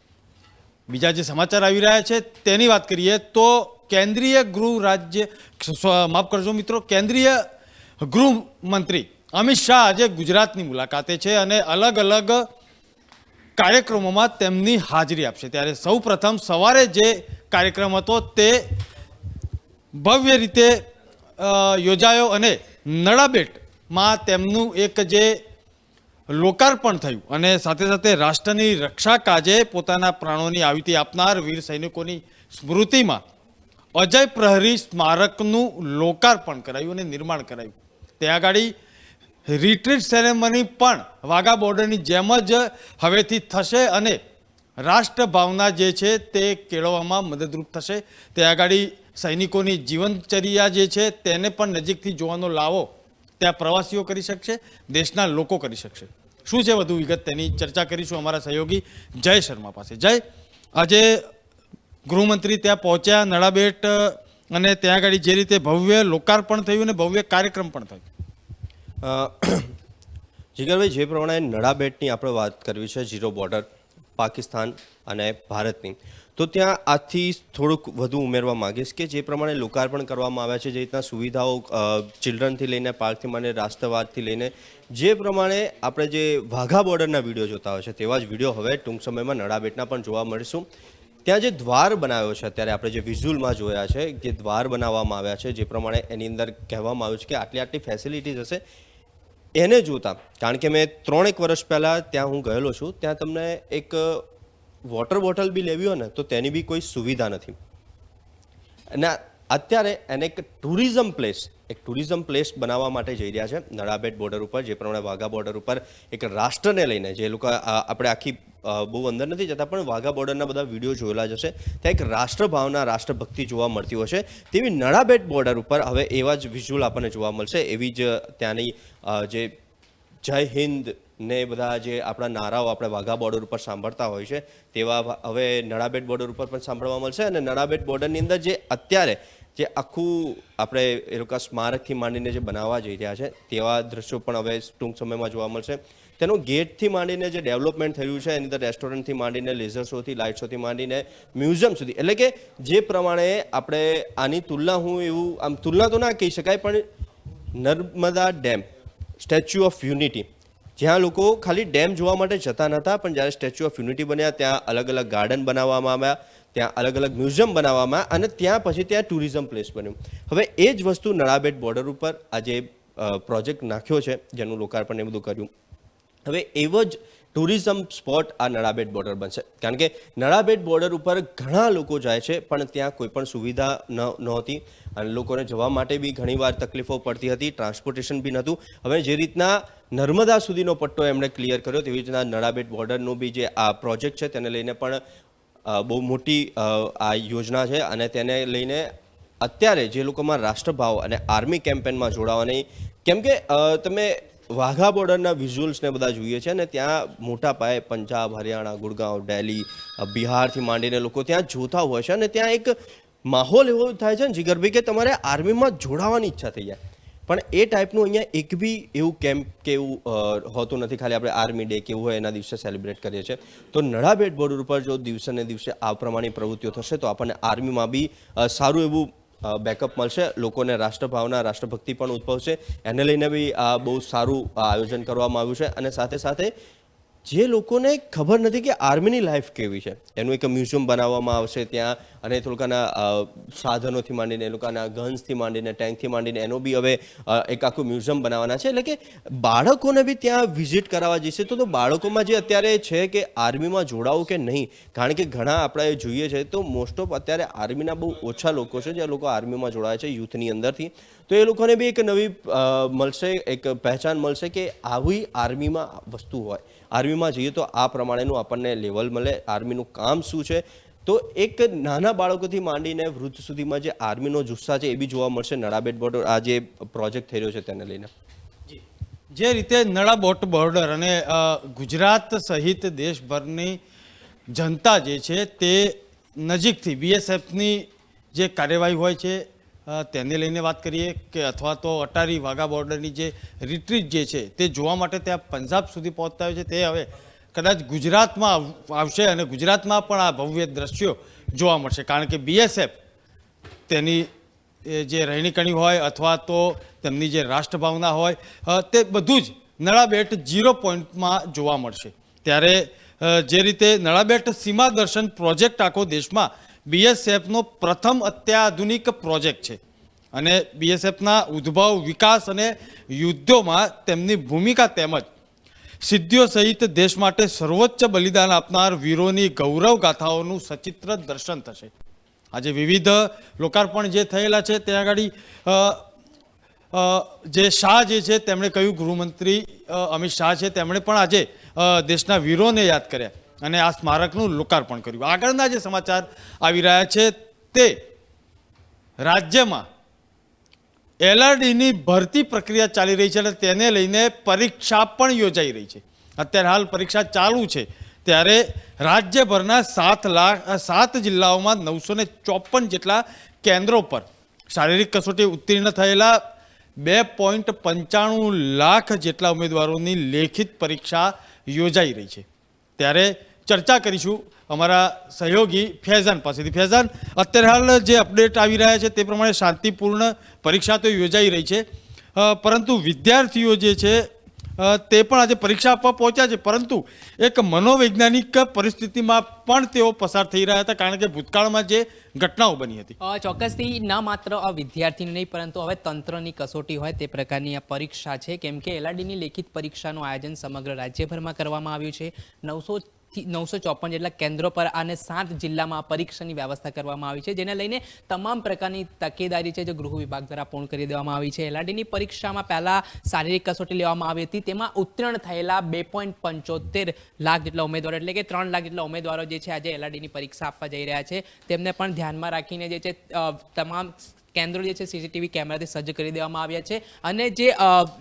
બીજા જે સમાચાર આવી રહ્યા છે તેની વાત કરીએ તો કેન્દ્રીય ગૃહમંત્રી અમિત શાહ આજે ગુજરાતની મુલાકાતે છે અને અલગ અલગ કાર્યક્રમોમાં તેમની હાજરી આપશે. ત્યારે સૌ પ્રથમ સવારે જે કાર્યક્રમ હતો તે ભવ્ય રીતે યોજાયો અને નડાબેટમાં તેમનું એક જે લોકાર્પણ થયું અને સાથે સાથે રાષ્ટ્રની રક્ષા કાજે પોતાના પ્રાણોની આહુતિ આપનાર વીર સૈનિકોની સ્મૃતિમાં અજય પ્રહરી સ્મારકનું લોકાર્પણ કરાયું અને નિર્માણ કરાયું. ત્યાં આગળ રિટ્રીટ સેરેમની પણ વાઘા બોર્ડરની જેમ જ હવેથી થશે અને રાષ્ટ્રભાવના જે છે તે કેળવવામાં મદદરૂપ થશે. ત્યાં આગળ સૈનિકોની જીવનચર્યા જે છે તેને પણ નજીકથી જોવાનો લાવો ત્યાં પ્રવાસીઓ કરી શકશે, દેશના લોકો કરી શકશે. શું છે વધુ વિગત તેની ચર્ચા કરીશું અમારા સહયોગી જય શર્મા પાસે. જય, આજે ગૃહમંત્રી ત્યાં પહોંચ્યા નડાબેટ અને ત્યાં આગળ જે રીતે ભવ્ય લોકાર્પણ થયું અને ભવ્ય કાર્યક્રમ પણ થયો. જીગરભાઈ, જે પ્રમાણે નડાબેટની આપણે વાત કરવી છે, ઝીરો બોર્ડર પાકિસ્તાન અને ભારતની, તો ત્યાં આજથી થોડુંક વધુ ઉમેરવા માંગીશ કે જે પ્રમાણે લોકાર્પણ કરવામાં આવ્યા છે, જે રીતના સુવિધાઓ ચિલ્ડ્રનથી લઈને પાર્કથી લઈને રાષ્ટ્રવાદથી લઈને, જે પ્રમાણે આપણે જે વાઘા બોર્ડરના વિડીયો જોતા હોય છે તેવા જ વિડીયો હવે ટૂંક સમયમાં નડાબેટના પણ જોવા મળીશું. ત્યાં જે દ્વાર બનાવ્યો છે, અત્યારે આપણે જે વિઝ્યુઅલમાં જોયા છે કે દ્વાર બનાવવામાં આવ્યા છે, જે પ્રમાણે એની અંદર કહેવામાં આવ્યું છે કે આટલી ફેસિલિટીઝ હશે. એને જોતા, કારણ કે મેં 3-1 વર્ષ પહેલાં ત્યાં હું ગયેલો છું, ત્યાં તમને એક વોટર બોટલ બી લેવી હોય ને તો તેની બી કોઈ સુવિધા નથી. અને અત્યારે એને એક ટુરિઝમ પ્લેસ બનાવવા માટે જઈ રહ્યા છે નડાબેટ બોર્ડર ઉપર, જે પ્રમાણે વાઘા બોર્ડર ઉપર એક રાષ્ટ્રને લઈને, જે લોકો આપણે આખી બહુ અંદર નથી જતા પણ વાઘા બોર્ડરના બધા વિડીયો જોયેલા જ હશે, ત્યાં એક રાષ્ટ્રભાવના, રાષ્ટ્રભક્તિ જોવા મળતી હોય છે. તેવી નડાબેટ બોર્ડર ઉપર હવે એવા જ વિઝ્યુઅલ આપણને જોવા મળશે. એવી જ ત્યાંની જે જય હિન્દ ને બધા જે આપણા નારાઓ આપણે વાઘા બોર્ડર ઉપર સાંભળતા હોય છે તેવા હવે નડાબેટ બોર્ડર ઉપર પણ સાંભળવા મળશે. અને નડાબેટ બોર્ડરની અંદર જે અત્યારે જે આખું આપણે એ લોકો સ્મારકથી માંડીને જે બનાવવા જઈ રહ્યા છે તેવા દ્રશ્યો પણ હવે ટૂંક સમયમાં જોવા મળશે. તેનું ગેટથી માંડીને જે ડેવલપમેન્ટ થયું છે એની અંદર રેસ્ટોરન્ટથી માંડીને લેઝર શોથી, લાઇટ શોથી માંડીને મ્યુઝિયમ સુધી, એટલે કે જે પ્રમાણે આપણે આની તુલના, હું એવું આમ તુલના તો ના કહી શકાય પણ Narmada dam, statue of unity, જ્યાં લોકો ખાલી ડેમ જોવા માટે જતા નહોતા પણ જ્યારે સ્ટેચ્યુ ઓફ યુનિટી બન્યા ત્યાં અલગ અલગ ગાર્ડન બનાવવામાં આવ્યા, ત્યાં અલગ અલગ મ્યુઝિયમ બનાવવામાં અને ત્યાં પછી ત્યાં ટુરિઝમ પ્લેસ બન્યું. હવે એ જ વસ્તુ નડાબેટ બોર્ડર ઉપર આજે પ્રોજેક્ટ નાખ્યો છે જેનું લોકાર્પણ એ બધું કર્યું. હવે એવો જ ટુરિઝમ સ્પોટ આ નડાબેટ બોર્ડર બનશે, કારણ કે નડાબેટ બોર્ડર ઉપર ઘણા લોકો જાય છે પણ ત્યાં કોઈ પણ સુવિધા નહોતી અને લોકોને જવા માટે બી ઘણીવાર તકલીફો પડતી હતી, ટ્રાન્સપોર્ટેશન બી નહોતું. હવે જે રીતના નર્મદા સુધીનો પટ્ટો એમણે ક્લિયર કર્યો તેવી રીતના નડાબેટ બોર્ડરનું બી જે આ પ્રોજેક્ટ છે તેને લઈને પણ બહુ મોટી આ યોજના છે. અને તેને લઈને અત્યારે જે લોકોમાં રાષ્ટ્રભાવ અને આર્મી કેમ્પેનમાં જોડાવાની, કેમ કે તમે વાઘા બોર્ડરના વિઝ્યુઅલ્સને બધા જોઈએ છે અને ત્યાં મોટા પાયે પંજાબ, હરિયાણા, ગુડગાંવ, દિલ્હી, બિહારથી માંડીને લોકો ત્યાં જોતા હોય છે અને ત્યાં એક માહોલ એવો થાય છે ને જીગરભાઈ કે તમારે આર્મીમાં જોડાવાની ઈચ્છા થઈ જાય. પણ એ ટાઈપનું અહીંયા એક બી એવું કેમ્પ કે એવું હોતું નથી. ખાલી આપણે આર્મી ડે કેવું હોય એના દિવસે સેલિબ્રેટ કરીએ છીએ. તો નડાબેટ બોર્ડર ઉપર જો દિવસે ને દિવસે આ પ્રમાણે પ્રવૃત્તિઓ થશે તો આપણને આર્મીમાં બી સારું એવું બેકઅપ મળશે, લોકોને રાષ્ટ્રભાવના, રાષ્ટ્રભક્તિ પણ ઉદ્ભવશે. એને લઈને બી આ બહુ સારું આયોજન કરવામાં આવ્યું છે. અને સાથે સાથે જે લોકોને ખબર નથી કે આર્મીની લાઈફ કેવી છે એનું એક મ્યુઝિયમ બનાવવામાં આવશે ત્યાં, અને એ લોકોના સાધનોથી માંડીને, એ લોકોના ગન્સથી માંડીને, ટેન્કથી માંડીને એનો બી હવે એક આખું મ્યુઝિયમ બનાવવાના છે. એટલે કે બાળકોને બી ત્યાં વિઝિટ કરાવવા જશે તો બાળકોમાં જે અત્યારે છે કે આર્મીમાં જોડાવું કે નહીં, કારણ કે ઘણા આપણે જોઈએ છે તો મોસ્ટ ઓફ અત્યારે આર્મીના બહુ ઓછા લોકો છે જે લોકો આર્મીમાં જોડાય છે યુથની અંદરથી. તો એ લોકોને બી એક નવી મળશે, એક પહેચાન મળશે કે આવી આર્મીમાં વસ્તુ હોય, આર્મીમાં જઈએ તો આ પ્રમાણેનું આપણને લેવલ મળે, આર્મીનું કામ શું છે. તો એક નાના બાળકોથી માંડીને વૃદ્ધ સુધીમાં જે આર્મીનો જુસ્સા છે એ બી જોવા મળશે નડાબેટ બોર્ડર આ જે પ્રોજેક્ટ થઈ રહ્યો છે તેને લઈને. જે રીતે નડાબેટ બોર્ડર અને ગુજરાત સહિત દેશભરની જનતા જે છે તે નજીકથી બીએસએફની જે કાર્યવાહી હોય છે તેને લઈને વાત કરીએ કે અથવા તો અટારી વાઘા બોર્ડરની જે રિટ્રીટ જે છે તે જોવા માટે ત્યાં પંજાબ સુધી પહોંચતા હોય છે, તે હવે કદાચ ગુજરાતમાં આવશે અને ગુજરાતમાં પણ આ ભવ્ય દ્રશ્યો જોવા મળશે. કારણ કે બીએસએફ તેની જે રહેણીકરણી હોય અથવા તો તેમની જે રાષ્ટ્રભાવના હોય તે બધું જ નડાબેટ 0 પોઈન્ટમાં જોવા મળશે. ત્યારે જે રીતે નડાબેટ સીમા દર્શન પ્રોજેક્ટ આખો દેશમાં બીએસએફનો પ્રથમ અત્યાધુનિક પ્રોજેક્ટ છે અને બીએસએફના ઉદ્ભવ, વિકાસ અને યુદ્ધોમાં તેમની ભૂમિકા તેમજ સિદ્ધિઓ સહિત દેશ માટે સર્વોચ્ચ બલિદાન આપનાર વીરોની ગૌરવ ગાથાઓનું સચિત્ર દર્શન થશે. આજે વિવિધ લોકાર્પણ જે થયેલા છે ત્યાં આગળ જે શાહ જે છે તેમણે કહ્યું, ગૃહમંત્રી અમિત શાહ છે તેમણે પણ આજે દેશના વીરોને યાદ કર્યા અને આ સ્મારકનું લોકાર્પણ કર્યું. આગળના જે સમાચાર આવી રહ્યા છે તે રાજ્યમાં એલઆરડીની ભરતી પ્રક્રિયા ચાલી રહી છે અને તેને લઈને પરીક્ષા પણ યોજાઈ રહી છે. અત્યારે હાલ પરીક્ષા ચાલુ છે ત્યારે રાજ્યભરના 7 જિલ્લાઓમાં 954 જેટલા કેન્દ્રો પર શારીરિક કસોટી ઉત્તીર્ણ થયેલા 2.95 લાખ જેટલા ઉમેદવારોની લેખિત પરીક્ષા યોજાઈ રહી છે. ત્યારે ચર્ચા કરીશું અમારા સહયોગી ફૈઝાન પાસેથી. ફૈઝાન, અત્યારે હાલ જે અપડેટ આવી રહ્યા છે તે પ્રમાણે શાંતિપૂર્ણ પરીક્ષા તો યોજાઈ રહી છે, પરંતુ વિદ્યાર્થીઓ જે છે તે પણ આજે પરીક્ષા આપવા પહોંચ્યા છે, પરંતુ એક મનોવૈજ્ઞાનિક પરિસ્થિતિમાં પણ તેઓ પસાર થઈ રહ્યા હતા, કારણ કે ભૂતકાળમાં જે ઘટનાઓ બની હતી. ચોક્કસથી ન માત્ર વિદ્યાર્થીની નહીં પરંતુ હવે તંત્રની કસોટી હોય તે પ્રકારની આ પરીક્ષા છે, કેમ કે એલઆરડીની લેખિત પરીક્ષાનું આયોજન સમગ્ર રાજ્યભરમાં કરવામાં આવ્યું છે. 954 જેટલા કેન્દ્રો પર અને 7 જિલ્લામાં પરીક્ષાની વ્યવસ્થા કરવામાં આવી છે, જેને લઈને તમામ પ્રકારની તકેદારી છે જે ગૃહ વિભાગ દ્વારા પૂર્ણ કરી દેવામાં આવી છે. એલઆરડીની પરીક્ષામાં પહેલા શારીરિક કસોટી લેવામાં આવી હતી, તેમાં ઉત્તીર્ણ થયેલા 2.75 લાખ જેટલા ઉમેદવારો એટલે કે 3 લાખ જેટલા ઉમેદવારો જે છે આજે એલઆરડીની પરીક્ષા આપવા જઈ રહ્યા છે, તેમને પણ ધ્યાનમાં રાખીને જે છે તમામ કેન્દ્રો જે છે સીસીટીવી કેમેરાથી સજ્જ કરી દેવામાં આવ્યા છે, અને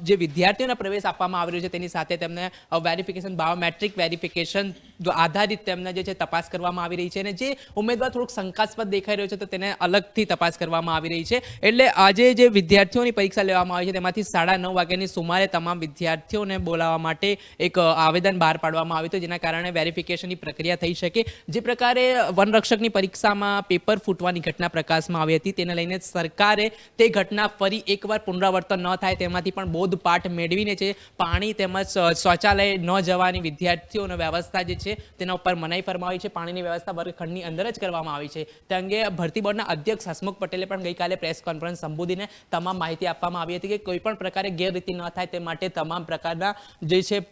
જે વિદ્યાર્થીઓને પ્રવેશ આપવામાં આવી રહ્યો છે તેની સાથે તેમને વેરિફિકેશન, બાયોમેટ્રિક વેરિફિકેશન આધારિત તેમને જે છે તપાસ કરવામાં આવી રહી છે, અને જે ઉમેદવાર થોડુંક શંકાસ્પદ દેખાઈ રહ્યો છે તો તેને અલગથી તપાસ કરવામાં આવી રહી છે. એટલે આજે જે વિદ્યાર્થીઓની પરીક્ષા લેવામાં આવી છે તેમાંથી 9:30 વાગ્યાની સુમારે તમામ વિદ્યાર્થીઓને બોલાવવા માટે એક આવેદન બહાર પાડવામાં આવ્યું હતું, જેના કારણે વેરિફિકેશનની પ્રક્રિયા થઈ શકે. જે પ્રકારે વનરક્ષકની પરીક્ષામાં પેપર ફૂટવાની ઘટના પ્રકાશમાં આવી હતી, તેને લઈને સરકારે તે ઘટના ફરી એકવાર પુનરાવર્તન ન થાય તેમાંથી પણ બોધપાઠ મેળવીને છે પાણી તેમજ શૌચાલય ન જવાની વિદ્યાર્થીઓની વ્યવસ્થા જે છે તેના ઉપર મનાઈ ફરમાવી છે. પાણીની વ્યવસ્થા વર્ગખંડની અંદર જ કરવામાં આવી છે. તે અંગે ભરતી બોર્ડના અધ્યક્ષ હસમુખ પટેલે પણ ગઈકાલે પ્રેસ કોન્ફરન્સ સંબોધીને તમામ માહિતી આપવામાં આવી હતી કે કોઈ પણ પ્રકારે ગેરરીતિ ન થાય તે માટે તમામ પ્રકારના જે છે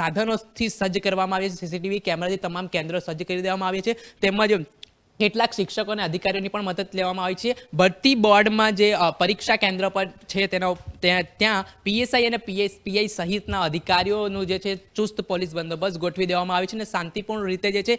સાધનોથી સજ્જ કરવામાં આવે છે. સીસીટીવી કેમેરાથી તમામ કેન્દ્રો સજ્જ કરી દેવામાં આવે છે, તેમજ કેટલાક શિક્ષકો અને અધિકારીઓની પણ મદદ લેવામાં આવી છે. ભરતી બોર્ડમાં જે પરીક્ષા કેન્દ્ર પર છે ત્યાં પીએસઆઈ અને પીઆઈ સહિતના અધિકારીઓનું જે છે ચુસ્ત પોલીસ બંદોબસ્ત ગોઠવી દેવામાં આવી છે, અને શાંતિપૂર્ણ રીતે જે છે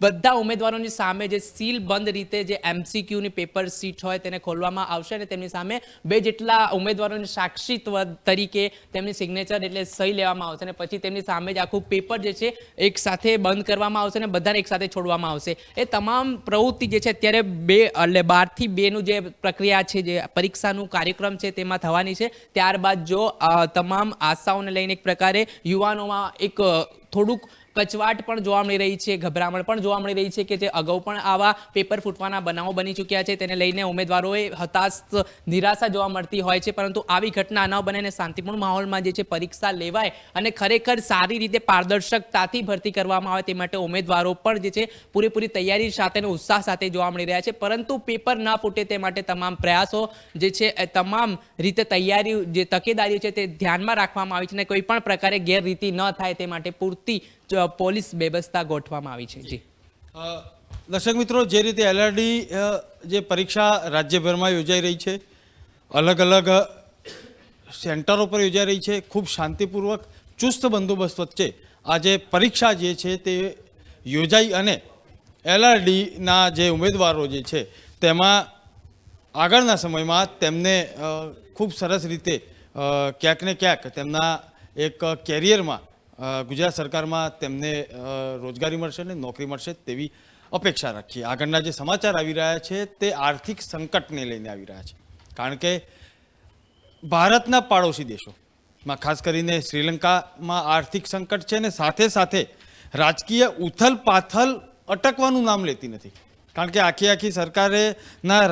બધા ઉમેદવારોની સામે જે સીલ બંધ રીતે જે એમસીક્યુની પેપર સીટ હોય તેને ખોલવામાં આવશે, અને તેમની સામે 2 જેટલા ઉમેદવારોની સાક્ષીત્વ તરીકે તેમની સિગ્નેચર એટલે સહી લેવામાં આવશે, અને પછી તેમની સામે જ આખું પેપર જે છે એક સાથે બંધ કરવામાં આવશે અને બધાને એક સાથે છોડવામાં આવશે. એ તમામ જે છે અત્યારે 12 થી 2 નું જે પ્રક્રિયા છે, જે પરીક્ષાનું કાર્યક્રમ છે તેમાં થવાની છે. ત્યારબાદ જો તમામ આશાઓને લઈને એક પ્રકારે યુવાનોમાં એક થોડુંક કચવાટ પણ જોવા મળી રહી છે, ગભરામણ પણ જોવા મળી રહી છે કે જે અગાઉ પણ આવા પેપર ફૂટવાના બનાવો બની ચૂક્યા છે, તેને લઈને ઉમેદવારોએ હતાશ, નિરાશા જોવા મળતી હોય છે. પરંતુ આવી ઘટના ન બને અને શાંતિપૂર્ણ માહોલમાં જે છે પરીક્ષા લેવાય અને ખરેખર સારી રીતે પારદર્શકતાથી ભરતી કરવામાં આવે તે માટે ઉમેદવારો પણ જે છે પૂરેપૂરી તૈયારી સાથે અને ઉત્સાહ સાથે જોવા મળી રહ્યા છે. પરંતુ પેપર ન ફૂટે તે માટે તમામ પ્રયાસો જે છે તમામ રીતે તૈયારી જે તકેદારી છે તે ધ્યાનમાં રાખવામાં આવી છે, અને કોઈ પણ પ્રકારે ગેરરીતિ ન થાય તે માટે પૂરતી પોલીસ વ્યવસ્થા ગોઠવવામાં આવી છે. જી દર્શક મિત્રો, જે રીતે એલઆરડી જે પરીક્ષા રાજ્યભરમાં યોજાઈ રહી છે, અલગ અલગ સેન્ટરો પર યોજાઈ રહી છે, ખૂબ શાંતિપૂર્વક ચુસ્ત બંદોબસ્ત વચ્ચે આજે પરીક્ષા જે છે તે યોજાઈ, અને એલઆરડીના જે ઉમેદવારો જે છે તેમાં આગળના સમયમાં તેમને ખૂબ સરસ રીતે ક્યાંક ને ક્યાંક તેમના એક કેરિયરમાં ગુજરાત સરકારમાં તેમને રોજગારી મળશે ને નોકરી મળશે તેવી અપેક્ષા રાખીએ. આગળના જે સમાચાર આવી રહ્યા છે તે આર્થિક સંકટને લઈને આવી રહ્યા છે, કારણ કે ભારતના પાડોશી દેશોમાં ખાસ કરીને શ્રીલંકામાં આર્થિક સંકટ છે, ને સાથે સાથે રાજકીય ઉથલ પાથલ અટકવાનું નામ લેતી નથી, કારણ કે આખી સરકારે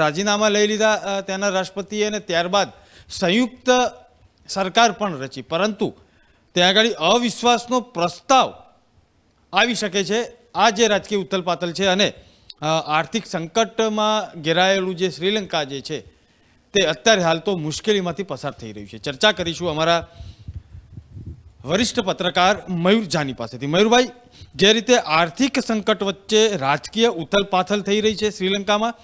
રાજીનામા લઈ લીધા ત્યાંના રાષ્ટ્રપતિએ, અને ત્યારબાદ સંયુક્ત સરકાર પણ રચી, પરંતુ ત્યાં આગળ અવિશ્વાસનો પ્રસ્તાવ આવી શકે છે. આ જે રાજકીય ઉથલપાથલ છે અને આર્થિક સંકટમાં ઘેરાયેલું જે શ્રીલંકા જે છે તે અત્યારે હાલ તો મુશ્કેલીમાંથી પસાર થઈ રહ્યું છે. ચર્ચા કરીશું અમારા વરિષ્ઠ પત્રકાર મયુર જાની પાસેથી. મયુરભાઈ, જે રીતે આર્થિક સંકટ વચ્ચે રાજકીય ઉથલપાથલ થઈ રહી છે શ્રીલંકામાં,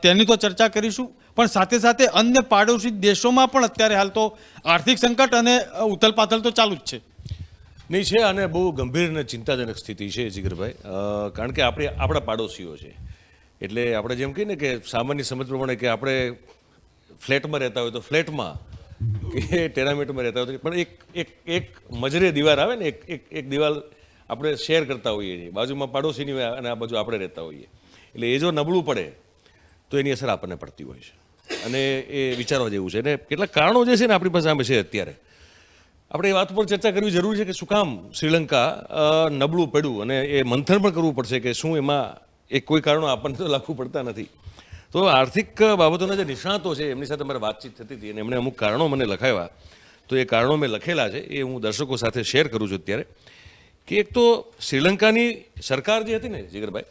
તેની તો ચર્ચા કરીશું, પણ સાથે સાથે અન્ય પાડોશી દેશોમાં પણ અત્યારે હાલ તો આર્થિક સંકટ અને ઉથલપાથલ તો ચાલુ જ છે. નહીં છે, અને બહુ ગંભીર અને ચિંતાજનક સ્થિતિ છે જીગરભાઈ, કારણ કે આપણા પાડોશીઓ છે. એટલે આપણે જેમ કહીએ ને કે સામાન્ય સમજ પ્રમાણે કે આપણે ફ્લેટમાં રહેતા હોય તો ફ્લેટમાં કે ટેનામેન્ટમાં રહેતા હોય પણ એક મજરે દીવાલ આવે ને, એક દીવાલ આપણે શેર કરતા હોઈએ છીએ, બાજુમાં પાડોશીની અને આ બાજુ આપણે રહેતા હોઈએ, એટલે એ જો નબળું પડે તો એની અસર આપણને પડતી હોય છે, અને એ વિચારવા જેવું છે. અને કેટલાક કારણો જે છે ને આપણી પાસે સામે છે. અત્યારે આપણે એ વાત પર ચર્ચા કરવી જરૂરી છે કે શું કામ શ્રીલંકા નબળું પડ્યું, અને એ મંથન પણ કરવું પડશે કે શું એમાં કોઈ કારણો આપણને તો લાગુ પડતા નથી. તો આર્થિક બાબતોના જે નિષ્ણાતો છે એમની સાથે મારે વાતચીત થતી હતી, અને એમણે અમુક કારણો મને લખાવ્યા તો એ કારણો મેં લખેલા છે, એ હું દર્શકો સાથે શેર કરું છું અત્યારે. કે એક તો શ્રીલંકાની સરકાર જે હતી ને જીગરભાઈ,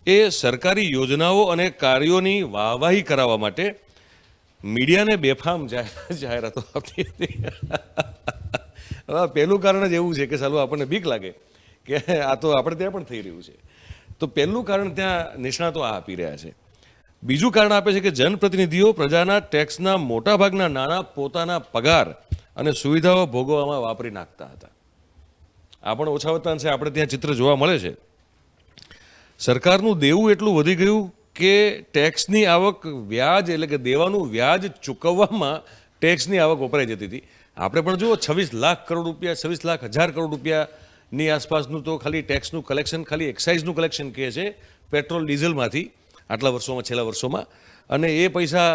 એ સરકારી યોજનાઓ અને કાર્યોની વાહવાહી કરાવવા માટે મીડિયાને બેફામ જાહેરાતો આપતી હતી. હવે પહેલું કારણ જ એવું છે કે સાલું આપણને બીક લાગે કે આ તો આપણે ત્યાં પણ થઈ રહ્યું છે. તો પહેલું કારણ ત્યાં નિષ્ણાતો આ આપી રહ્યા છે. બીજું કારણ આપે છે કે જનપ્રતિનિધિઓ પ્રજાના ટેક્સના મોટાભાગના નાણાં પોતાના પગાર અને સુવિધાઓ ભોગવવામાં વાપરી નાખતા હતા. આ પણ ઓછા વત્તા છે, આપણે ત્યાં ચિત્ર જોવા મળે છે. સરકારનું દેવું એટલું વધી ગયું કે ટેક્સની આવક વ્યાજ એટલે કે દેવાનું વ્યાજ ચૂકવવામાં ટેક્સની આવક વપરાઈ જતી હતી. આપણે પણ જુઓ 26 લાખ કરોડ રૂપિયા, 26 લાખ હજાર કરોડ રૂપિયાની આસપાસનું તો ખાલી ટેક્સનું કલેક્શન, ખાલી એક્સાઇઝનું કલેક્શન કહે છે પેટ્રોલ ડીઝલમાંથી આટલા વર્ષોમાં, છેલ્લા વર્ષોમાં. અને એ પૈસા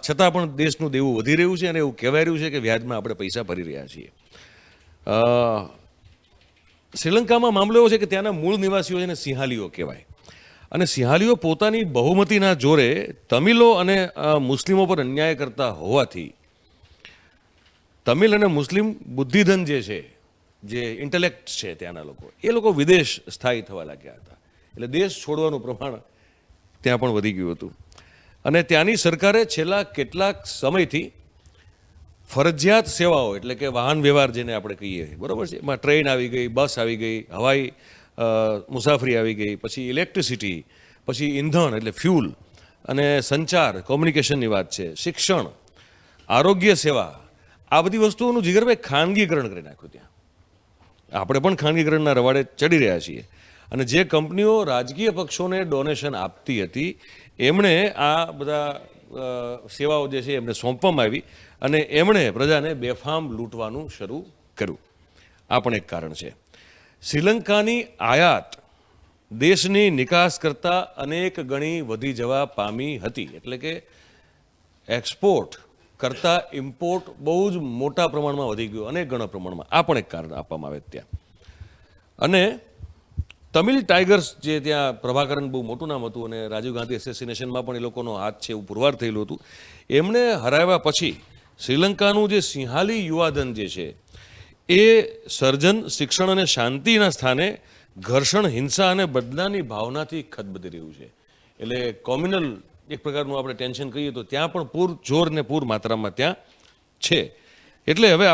છતાં પણ દેશનું દેવું વધી રહ્યું છે અને એવું કહેવાય રહ્યું છે કે વ્યાજમાં આપણે પૈસા ભરી રહ્યા છીએ. શ્રીલંકામાં મામલો એવો છે કે ત્યાંના મૂળ નિવાસીઓ એને સિંહાલીઓ કહેવાય, અને સિંહાલીઓ પોતાની બહુમતીના જોરે તમિલો અને મુસ્લિમો પર અન્યાય કરતા હોવાથી તમિલ અને મુસ્લિમ બુદ્ધિધન જે છે, જે ઇન્ટેલેક્ટ છે ત્યાંના લોકો, એ લોકો વિદેશ સ્થાયી થવા લાગ્યા હતા. એટલે દેશ છોડવાનું પ્રમાણ ત્યાં પણ વધી ગયું હતું. અને ત્યાંની સરકારે છેલ્લા કેટલાક સમયથી ફરજિયાત સેવાઓ એટલે કે વાહન વ્યવહાર જેને આપણે કહીએ, બરાબર છે, એમાં ટ્રેન આવી ગઈ, બસ આવી ગઈ, હવાઈ મુસાફરી આવી ગઈ, પછી ઇલેક્ટ્રિસિટી, પછી ઈંધણ એટલે ફ્યુલ, અને સંચાર કોમ્યુનિકેશનની વાત છે, શિક્ષણ, આરોગ્ય સેવા, આ બધી વસ્તુઓનું જીગરભાઈ ખાનગીકરણ કરી નાખ્યું ત્યાં. આપણે પણ ખાનગીકરણના રવાડે ચડી રહ્યા છીએ. અને જે કંપનીઓ રાજકીય પક્ષોને ડોનેશન આપતી હતી એમણે આ બધા સેવાઓ જે છે એમને સોંપવામાં આવી અને એમણે પ્રજાને બેફામ લૂંટવાનું શરૂ કર્યું. આ પણ એક કારણ છે. શ્રીલંકાની આયાત દેશની નિકાસ કરતાં અનેક ગણી વધી જવા પામી હતી. એટલે કે એક્સપોર્ટ કરતાં ઇમ્પોર્ટ બહુ જ મોટા પ્રમાણમાં વધી ગયું, અનેક ગણા પ્રમાણમાં. આ પણ એક કારણ આપવામાં આવે ત્યાં. અને તમિલ ટાઈગર્સ જે ત્યાં પ્રભાકરન બહુ મોટું નામ હતું અને રાજીવ ગાંધી એસેસિનેશનમાં પણ એ લોકોનો હાથ છે એવું પુરવાર થયેલું હતું. એમણે હરાવ્યા પછી શ્રીલંકાનું જે સિંહાલી યુવાધન જે છે એ સર્જન, શિક્ષણ અને શાંતિના સ્થાને ઘર્ષણ, હિંસા અને બદલાની ભાવનાથી ખદબદી રહ્યું છે. એટલે કોમ્યુનલ એક પ્રકારનું આપણે ટેન્શન કહીએ તો ત્યાં પણ પૂર જોર ને પૂર માત્રામાં ત્યાં છે. એટલે હવે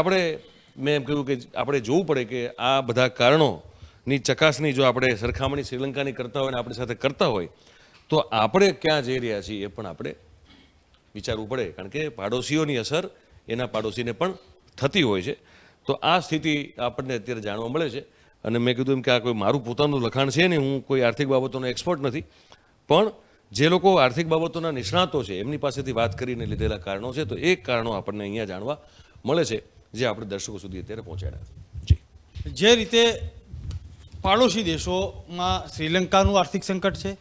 મેં એમ કહ્યું કે આપણે જોવું પડે કે આ બધા કારણોની ચકાસણી જો આપણે સરખામણી શ્રીલંકાની કરતા હોય ને આપણી સાથે કરતા હોય તો આપણે ક્યાં જઈ રહ્યા છીએ એ પણ આપણે વિચારવું પડે. કારણ કે પાડોશીઓની અસર એના પાડોશીને પણ થતી હોય છે. તો આ સ્થિતિ આપણને અત્યારે જાણવા મળે છે. અને મેં કીધું એમ કે આ કોઈ મારું પોતાનું લખાણ છે ને, હું કોઈ આર્થિક બાબતોનો એક્સપર્ટ નથી, પણ જે લોકો આર્થિક બાબતોના નિષ્ણાતો છે એમની પાસેથી વાત કરીને લીધેલા કારણો છે. તો એ કારણો આપણને અહીંયા જાણવા મળે છે જે આપણે દર્શકો સુધી અત્યારે પહોંચાડ્યા. જી, જે રીતે પાડોશી દેશોમાં શ્રીલંકાનું આર્થિક સંકટ છે,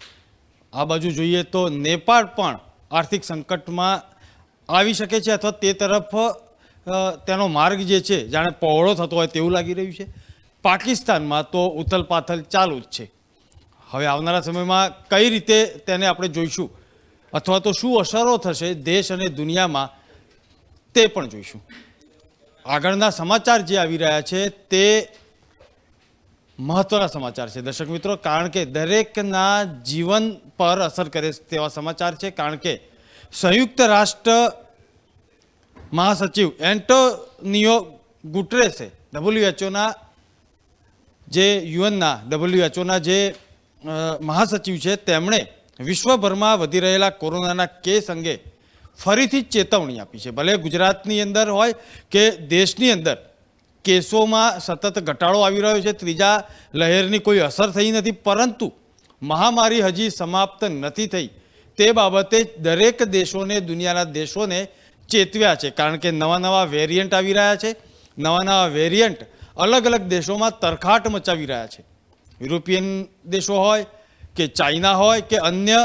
આ બાજુ જોઈએ તો નેપાળ પણ આર્થિક સંકટમાં આવી શકે છે અથવા તે તરફ તેનો માર્ગ જે છે જાણે પહોળો થતો હોય તેવું લાગી રહ્યું છે. પાકિસ્તાનમાં તો ઉથલપાથલ ચાલુ જ છે. હવે આવનારા સમયમાં કઈ રીતે તેને આપણે જોઈશું અથવા તો શું અસરો થશે દેશ અને દુનિયામાં તે પણ જોઈશું. આગળના સમાચાર જે આવી રહ્યા છે તે મહત્વના સમાચાર છે દર્શક મિત્રો, કારણ કે દરેકના જીવન પર અસર કરે તેવા સમાચાર છે. કારણ કે સંયુક્ત રાષ્ટ્ર મહાસચિવ એન્ટોનિયો ગુટરેસે WHOના જે WHOના જે મહાસચિવ છે તેમણે વિશ્વભરમાં વધી રહેલા કોરોનાના કેસ અંગે ફરીથી ચેતવણી આપી છે. ભલે ગુજરાતની અંદર હોય કે દેશની અંદર કેસોમાં સતત ઘટાડો આવી રહ્યો છે, ત્રીજા લહેરની કોઈ અસર થઈ નથી, પરંતુ મહામારી હજી સમાપ્ત નથી થઈ તે બાબતે દરેક દેશોને, દુનિયાના દેશોને ચેતવ્યા છે. કારણ કે નવા વેરિયન્ટ આવી રહ્યા છે. નવા વેરિયન્ટ અલગ અલગ દેશોમાં તરખાટ મચાવી રહ્યા છે. યુરોપિયન દેશો હોય કે ચાઇના હોય કે અન્ય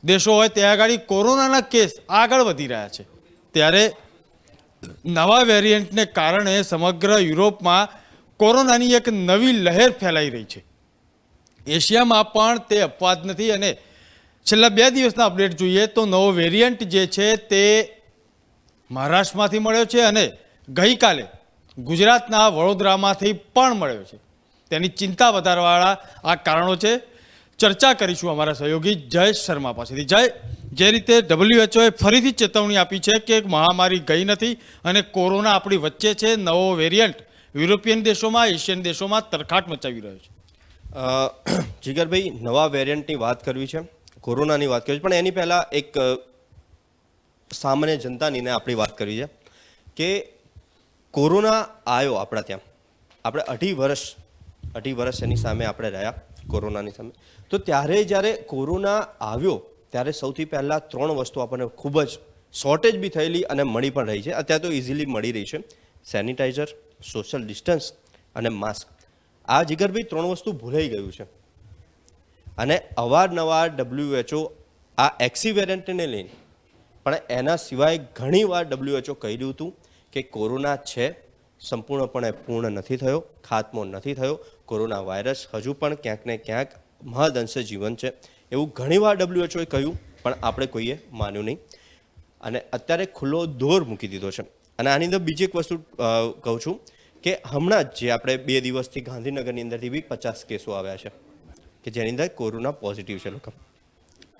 દેશો હોય ત્યાં આગળ કોરોનાના કેસ આગળ વધી રહ્યા છે. ત્યારે નવા વેરિયન્ટને કારણે સમગ્ર યુરોપમાં કોરોનાની એક નવી લહેર ફેલાઈ રહી છે. એશિયામાં પણ તે અપવાદ નથી. અને છેલ્લા 2 દિવસના અપડેટ જોઈએ તો નવો વેરિયન્ટ જે છે તે મહારાષ્ટ્રમાંથી મળ્યો છે અને ગઈકાલે ગુજરાતના વડોદરામાંથી પણ મળ્યો છે. તેની ચિંતા વધારવાળા આ કારણો છે. ચર્ચા કરીશું અમારા સહયોગી જય શર્મા પાસેથી. જય, જે રીતે WHO ફરીથી ચેતવણી આપી છે કે મહામારી ગઈ નથી અને કોરોના આપણી વચ્ચે છે, નવો વેરિયન્ટ યુરોપિયન દેશોમાં, એશિયન દેશોમાં તરખાટ મચાવી રહ્યો છે. જીગરભાઈ, નવા વેરિયન્ટની વાત કરવી છે, કોરોનાની વાત કરવી છે, પણ એની પહેલાં એક સામાન્ય જનતાની ને આપણી વાત કરવી છે કે કોરોના આવ્યો આપણા ત્યાં, આપણે અઢી વર્ષ એની સામે આપણે રહ્યા કોરોનાની સામે. તો ત્યારે જ્યારે કોરોના આવ્યો ત્યારે સૌથી પહેલાં 3 વસ્તુ આપણને ખૂબ જ શોર્ટેજ બી થયેલી અને મળી પણ રહી છે. અત્યારે તો ઇઝીલી મળી રહી છે: સેનિટાઈઝર, સોશિયલ ડિસ્ટન્સ અને માસ્ક. આ જીગરભાઈ 3 વસ્તુ ભૂલાઈ ગયું છે અને અવારનવાર WHO આ એક્સી વેરિયન્ટને લઈને પણ એના સિવાય ઘણીવાર WHO કહી રહ્યું હતું કે કોરોના છે, સંપૂર્ણપણે પૂર્ણ નથી થયો, ખાત્મો નથી થયો, કોરોના વાયરસ હજુ પણ ક્યાંક ને ક્યાંક મહદઅંશે જીવન છે, એવું ઘણીવાર WHOએ કહ્યું, પણ આપણે કોઈએ માન્યું નહીં અને અત્યારે ખુલ્લો દોર મૂકી દીધો છે. અને આની અંદર બીજી એક વસ્તુ કહું છું કે હમણાં જ જે આપણે 2 દિવસથી ગાંધીનગરની અંદરથી બી 50 કેસો આવ્યા છે કે જેની અંદર કોરોના પોઝિટિવ છે લોકો.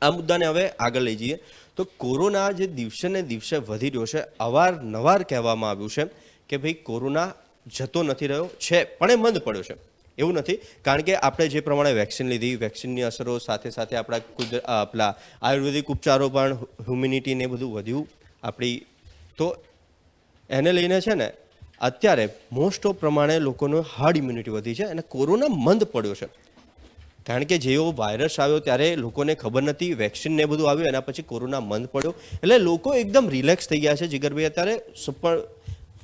આ મુદ્દાને હવે આગળ લઈ જઈએ તો કોરોના જે દિવસે ને દિવસે વધી રહ્યો છે, અવારનવાર કહેવામાં આવ્યું છે કે ભાઈ કોરોના જતો નથી રહ્યો, છે પણ એ મંદ પડ્યો છે. એવું નથી, કારણ કે આપણે જે પ્રમાણે વેક્સિન લીધી, વેક્સિનની અસરો સાથે સાથે આપણા આયુર્વેદિક ઉપચારો પણ, હ્યુમિનિટી ને બધું વધ્યું આપણી, તો એને લઈને છે ને અત્યારે મોસ્ટ ઓફ પ્રમાણે લોકોનો હાર્ડ ઇમ્યુનિટી વધી છે અને કોરોના મંદ પડ્યો છે. કારણ કે જેવો વાયરસ આવ્યો ત્યારે લોકોને ખબર નથી, વેક્સિન ને બધું આવ્યું, એના પછી કોરોના મંદ પડ્યો એટલે લોકો એકદમ રિલેક્સ થઈ ગયા છે જીગરભાઈ. અત્યારે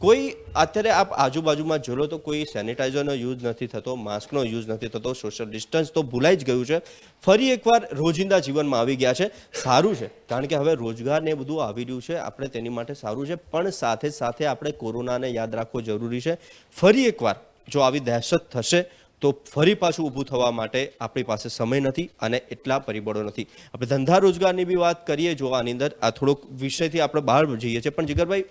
કોઈ અત્યારે આપ આજુબાજુમાં જોલો તો કોઈ સેનિટાઈઝરનો યુઝ નથી થતો, માસ્કનો યુઝ નથી થતો, સોશિયલ ડિસ્ટન્સ તો ભૂલાઈ જ ગયું છે. ફરી એકવાર રોજિંદા જીવનમાં આવી ગયા છે. સારું છે, કારણ કે હવે રોજગાર ને બધું આવી રહ્યું છે, આપણે તેની માટે સારું છે, પણ સાથે સાથે આપણે કોરોનાને યાદ રાખવો જરૂરી છે. ફરી એકવાર જો આવી દહેશત થશે તો ફરી પાછું ઊભું થવા માટે આપણી પાસે સમય નથી અને એટલા પરિબળો નથી. આપણે ધંધા રોજગારની બી વાત કરીએ જો આની અંદર, આ થોડોક વિષયથી આપણે બહાર જઈએ છીએ, પણ જીગરભાઈ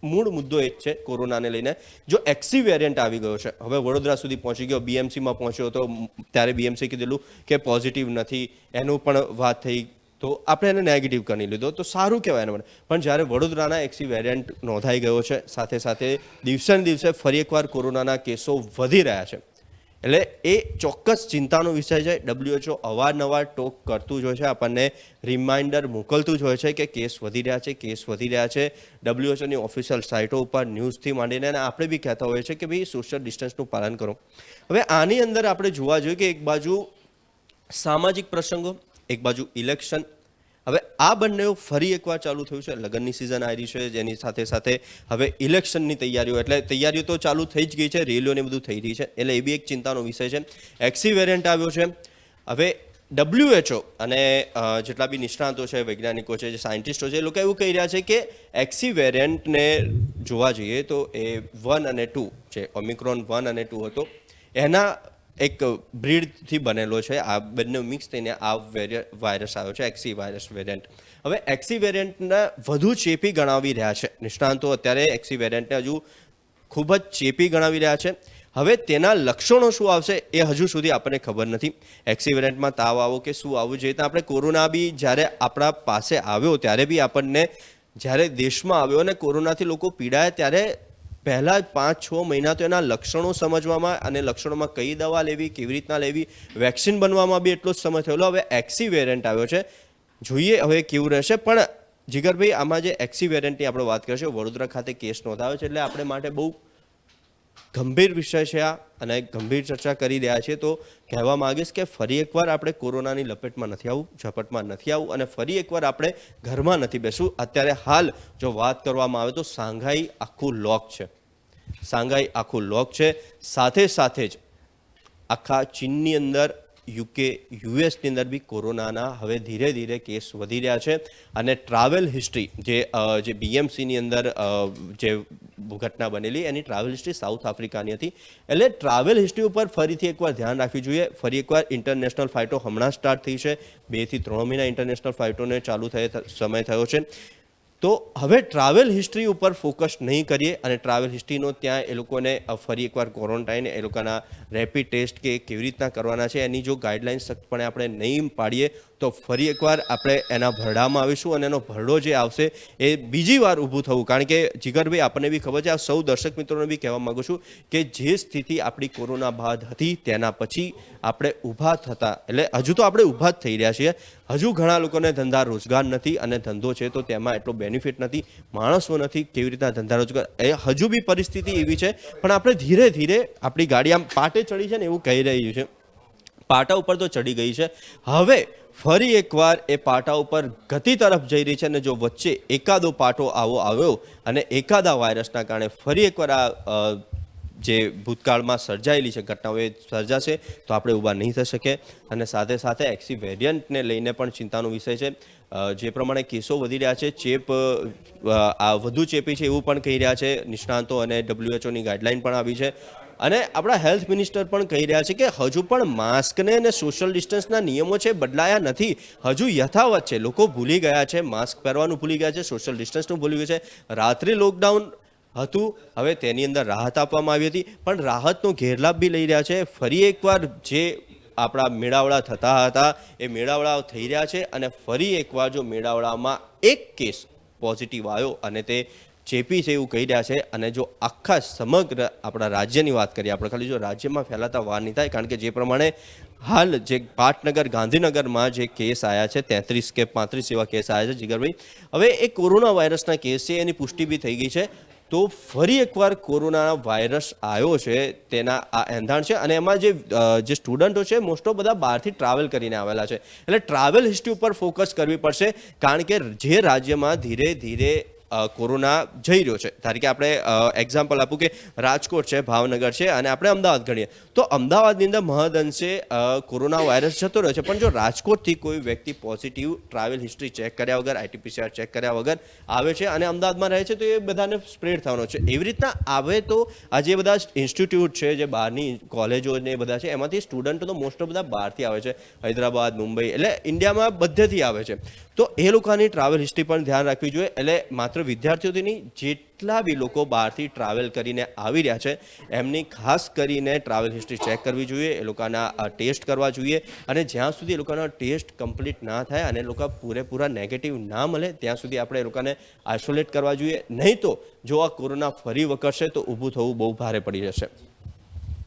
મૂળ મુદ્દો એ જ છે કોરોનાને લઈને. જો એક્સી વેરિયન્ટ આવી ગયો છે, હવે વડોદરા સુધી પહોંચી ગયો, BMCમાં પહોંચ્યો તો ત્યારે BMC કીધેલું કે પોઝિટિવ નથી, એનું પણ વાત થઈ, તો આપણે એને નેગેટિવ કરી લીધો, તો સારું કહેવાય એના માટે. પણ જ્યારે વડોદરાના એક્સી વેરિયન્ટ નોંધાઈ ગયો છે, સાથે સાથે દિવસે ને દિવસે ફરી એકવાર કોરોનાના કેસો વધી રહ્યા છે, એટલે એ ચોક્કસ ચિંતાનો વિષય છે. WHO અવારનવાર ટોક કરતું જ હોય છે, આપણને રિમાઇન્ડર મોકલતું જ હોય છે કે કેસ વધી રહ્યા છે, કેસ વધી રહ્યા છે. WHOની ઓફિશિયલ સાઇટો ઉપર ન્યૂઝથી માંડીને અને આપણે બી કહેતા હોઈએ છીએ કે ભાઈ સોશિયલ ડિસ્ટન્સનું પાલન કરો. હવે આની અંદર આપણે જોવા જોઈએ કે એક બાજુ સામાજિક પ્રસંગો, એક બાજુ ઇલેક્શન, હવે આ બંને ફરી એકવાર ચાલુ થયું છે. લગ્નની સિઝન આવી રહી છે, જેની સાથે સાથે હવે ઇલેક્શનની તૈયારીઓ, એટલે તૈયારીઓ તો ચાલુ થઈ જ ગઈ છે, રેલીઓને બધું થઈ રહી છે, એટલે એ બી એક ચિંતાનો વિષય છે. એક્સી વેરિયન્ટ આવ્યો છે. હવે WHO અને જેટલા બી નિષ્ણાતો છે, વૈજ્ઞાનિકો છે, જે સાયન્ટિસ્ટો છે, એ લોકો એવું કહી રહ્યા છે કે એક્સી વેરિયન્ટને જોવા જઈએ તો એ 1 અને 2 છે, ઓમિક્રોન 1 અને 2 હતો, એના એક બ્રીડથી બનેલો છે. આ બંને મિક્સ થઈને આ વાયરસ આવ્યો છે, એક્સી વાયરસ વેરિયન્ટ. હવે એક્સી વેરિયન્ટને વધુ ચેપી ગણાવી રહ્યા છે નિષ્ણાંતો. અત્યારે એક્સી વેરિયન્ટને હજુ ખૂબ જ ચેપી ગણાવી રહ્યા છે. હવે તેના લક્ષણો શું આવશે એ હજુ સુધી આપણને ખબર નથી. એક્સી વેરિયન્ટમાં તાવ આવો કે શું આવવું, જે રીતે આપણે કોરોના બી જ્યારે આપણા પાસે આવ્યો ત્યારે બી આપણને, જ્યારે દેશમાં આવ્યો અને કોરોનાથી લોકો પીડાયા ત્યારે પહેલાં 5-6 મહિના તો એના લક્ષણો સમજવામાં અને લક્ષણોમાં કઈ દવા લેવી, કેવી રીતના લેવી, વેક્સિન બનવામાં બી એટલો જ સમય થયેલો. હવે એક્સી વેરિયન્ટ આવ્યો છે, જોઈએ હવે કેવું રહેશે. પણ જીગરભાઈ, આમાં જે એક્સી વેરિયન્ટની આપણે વાત કરીશું, વડોદરા ખાતે કેસ નોંધાયો છે, એટલે આપણે માટે બહુ ગંભીર વિષય છે આ, અને ગંભીર ચર્ચા કરી રહ્યા છીએ. તો કહેવા માંગીશ કે ફરી એકવાર આપણે કોરોનાની લપેટમાં નથી આવવું, ઝપટમાં નથી આવવું, અને ફરી એકવાર આપણે ઘરમાં નથી બેસવું. અત્યારે હાલ જો વાત કરવામાં આવે તો સાંઘાઈ આખું લોક છે, સાંઘાઈ આખું લોક છે. સાથે સાથે જ આખા ચીનની અંદર, UK, US ની અંદર બી કોરોનાના હવે ધીરે ધીરે કેસ વધી રહ્યા છે. અને ટ્રાવેલ હિસ્ટ્રી જે BMCની અંદર જે ઘટના બનેલી, એની ટ્રાવેલ હિસ્ટ્રી સાઉથ આફ્રિકાની હતી. એટલે ટ્રાવેલ હિસ્ટ્રી ઉપર ફરીથી એકવાર ધ્યાન રાખવી જોઈએ. ફરી એકવાર ઇન્ટરનેશનલ ફ્લાઇટો હમણાં સ્ટાર્ટ થઈ છે, 2 થી 3 મહિના ઇન્ટરનેશનલ ફ્લાઇટોને ચાલુ સમય થયો છે. તો હવે ટ્રાવેલ હિસ્ટ્રી ઉપર ફોકસ નહીં કરીએ અને ટ્રાવેલ હિસ્ટ્રીનો ત્યાં એ લોકોને ફરી એકવાર ક્વોરન્ટાઇન એ લોકોના રેપિડ ટેસ્ટ કે કેવી રીતના કરવાના છે એની જો ગાઈડલાઇન્સ સખ્તપણે આપણે નહીં પાડીએ તો ફરી એકવાર આપણે એના ભરડામાં આવીશું અને એનો ભરડો જે આવશે એ બીજી વાર ઊભું થવું. કારણ કે જીગરભાઈ આપણને બી ખબર છે, આ સૌ દર્શક મિત્રોને બી કહેવા માગું છું કે જે સ્થિતિ આપણી કોરોના બાદ હતી તેના પછી આપણે ઊભા થતા, એટલે હજુ તો આપણે ઊભા જ થઈ રહ્યા છીએ. હજુ ઘણા લોકોને ધંધા રોજગાર નથી અને ધંધો છે તો તેમાં એટલો બેનિફિટ નથી, માણસો નથી, કેવી રીતના ધંધા રોજગાર, એ હજુ બી પરિસ્થિતિ એવી છે. પણ આપણે ધીરે ધીરે આપણી ગાડી આમ પાટે ચડી છે ને એવું કહી રહ્યું છે, પાટા ઉપર તો ચડી ગઈ છે. હવે ફરી એકવાર એ પાટા ઉપર ગતિ તરફ જઈ રહી છે અને જો વચ્ચે એકાદો પાટો આવ્યો અને એકાદા વાયરસના કારણે ફરી એકવાર આ જે ભૂતકાળમાં સર્જાયેલી છે ઘટનાઓ એ સર્જાશે તો આપણે ઊભા નહીં થઈ શકીએ. અને સાથે સાથે એક્સી વેરિયન્ટને લઈને પણ ચિંતાનો વિષય છે. જે પ્રમાણે કેસો વધી રહ્યા છે, ચેપ આ વધુ ચેપી છે એવું પણ કહી રહ્યા છે નિષ્ણાંતો અને WHOની ગાઈડલાઈન પણ આવી છે. અને આપણા હેલ્થ મિનિસ્ટર પણ કહી રહ્યા છે કે હજુ પણ માસ્કને અને સોશિયલ ડિસ્ટન્સના નિયમો છે બદલાયા નથી, હજુ યથાવત છે. લોકો ભૂલી ગયા છે, માસ્ક પહેરવાનું ભૂલી ગયા છે, સોશિયલ ડિસ્ટન્સનું ભૂલી ગયા છે. રાત્રે લોકડાઉન હતું, હવે તેની અંદર રાહત આપવામાં આવી હતી, પણ રાહતનો ગેરલાભ બી લઈ રહ્યા છે. ફરી એકવાર જે આપણા મેળાવડા થતા હતા એ મેળાવડા થઈ રહ્યા છે અને ફરી એકવાર જો મેળાવડામાં એક કેસ પોઝિટિવ આવ્યો અને તે ચેપી છે એવું કહી રહ્યા છે. અને જો આખા સમગ્ર આપણા રાજ્યની વાત કરીએ, આપણે ખાલી જો રાજ્યમાં ફેલાતા વાર નહીં થાય, કારણ કે જે પ્રમાણે હાલ જે પાટનગર ગાંધીનગરમાં જે કેસ આવ્યા છે 33 કે 35 એવા કેસ આવ્યા છે જીગરભાઈ, હવે એ કોરોના વાયરસના કેસ છે એની પુષ્ટિ બી થઈ ગઈ છે. તો ફરી એકવાર કોરોના વાયરસ આવ્યો છે તેના આ એંધાણ છે. અને એમાં જે સ્ટુડન્ટો છે મોસ્ટ ઓફ બધા બહારથી ટ્રાવેલ કરીને આવેલા છે, એટલે ટ્રાવેલ હિસ્ટ્રી ઉપર ફોકસ કરવી પડશે. કારણ કે જે રાજ્યમાં ધીરે ધીરે કોરોના જઈ રહ્યો છે, ધારો કે આપણે એક્ઝામ્પલ આપું કે રાજકોટ છે, ભાવનગર છે અને આપણે અમદાવાદ ગણીએ તો અમદાવાદની અંદર મહદઅંશે કોરોના વાયરસ જતો રહ્યો છે. પણ જો રાજકોટથી કોઈ વ્યક્તિ પોઝિટિવ ટ્રાવેલ હિસ્ટ્રી ચેક કર્યા વગર, RT-PCR ચેક કર્યા વગર આવે છે અને અમદાવાદમાં રહે છે તો એ બધાને સ્પ્રેડ થવાનો છે. એવી રીતના આવે તો આ જે બધા ઇન્સ્ટિટ્યૂટ છે, જે બહારની કોલેજો ને એ બધા છે, એમાંથી સ્ટુડન્ટો તો મોસ્ટ ઓફ બધા બહારથી આવે છે, હૈદરાબાદ, મુંબઈ, એટલે ઇન્ડિયામાં બધેથી આવે છે. તો એ લોકોની ટ્રાવેલ હિસ્ટ્રી પણ ધ્યાન રાખવી જોઈએ. એટલે માત્ર વિદ્યાર્થીઓથી નહીં, જેટલા બી લોકો બહારથી ટ્રાવેલ કરીને આવી રહ્યા છે એમની ખાસ કરીને ટ્રાવેલ હિસ્ટ્રી ચેક કરવી જોઈએ, એ લોકોના ટેસ્ટ કરવા જોઈએ. અને જ્યાં સુધી એ લોકોના ટેસ્ટ કમ્પ્લીટ ના થાય અને એ લોકો પૂરેપૂરા નેગેટિવ ના મળે ત્યાં સુધી આપણે એ લોકોને આઇસોલેટ કરવા જોઈએ. નહીં તો જો આ કોરોના ફરી વકરશે તો ઊભું થવું બહુ ભારે પડી જશે.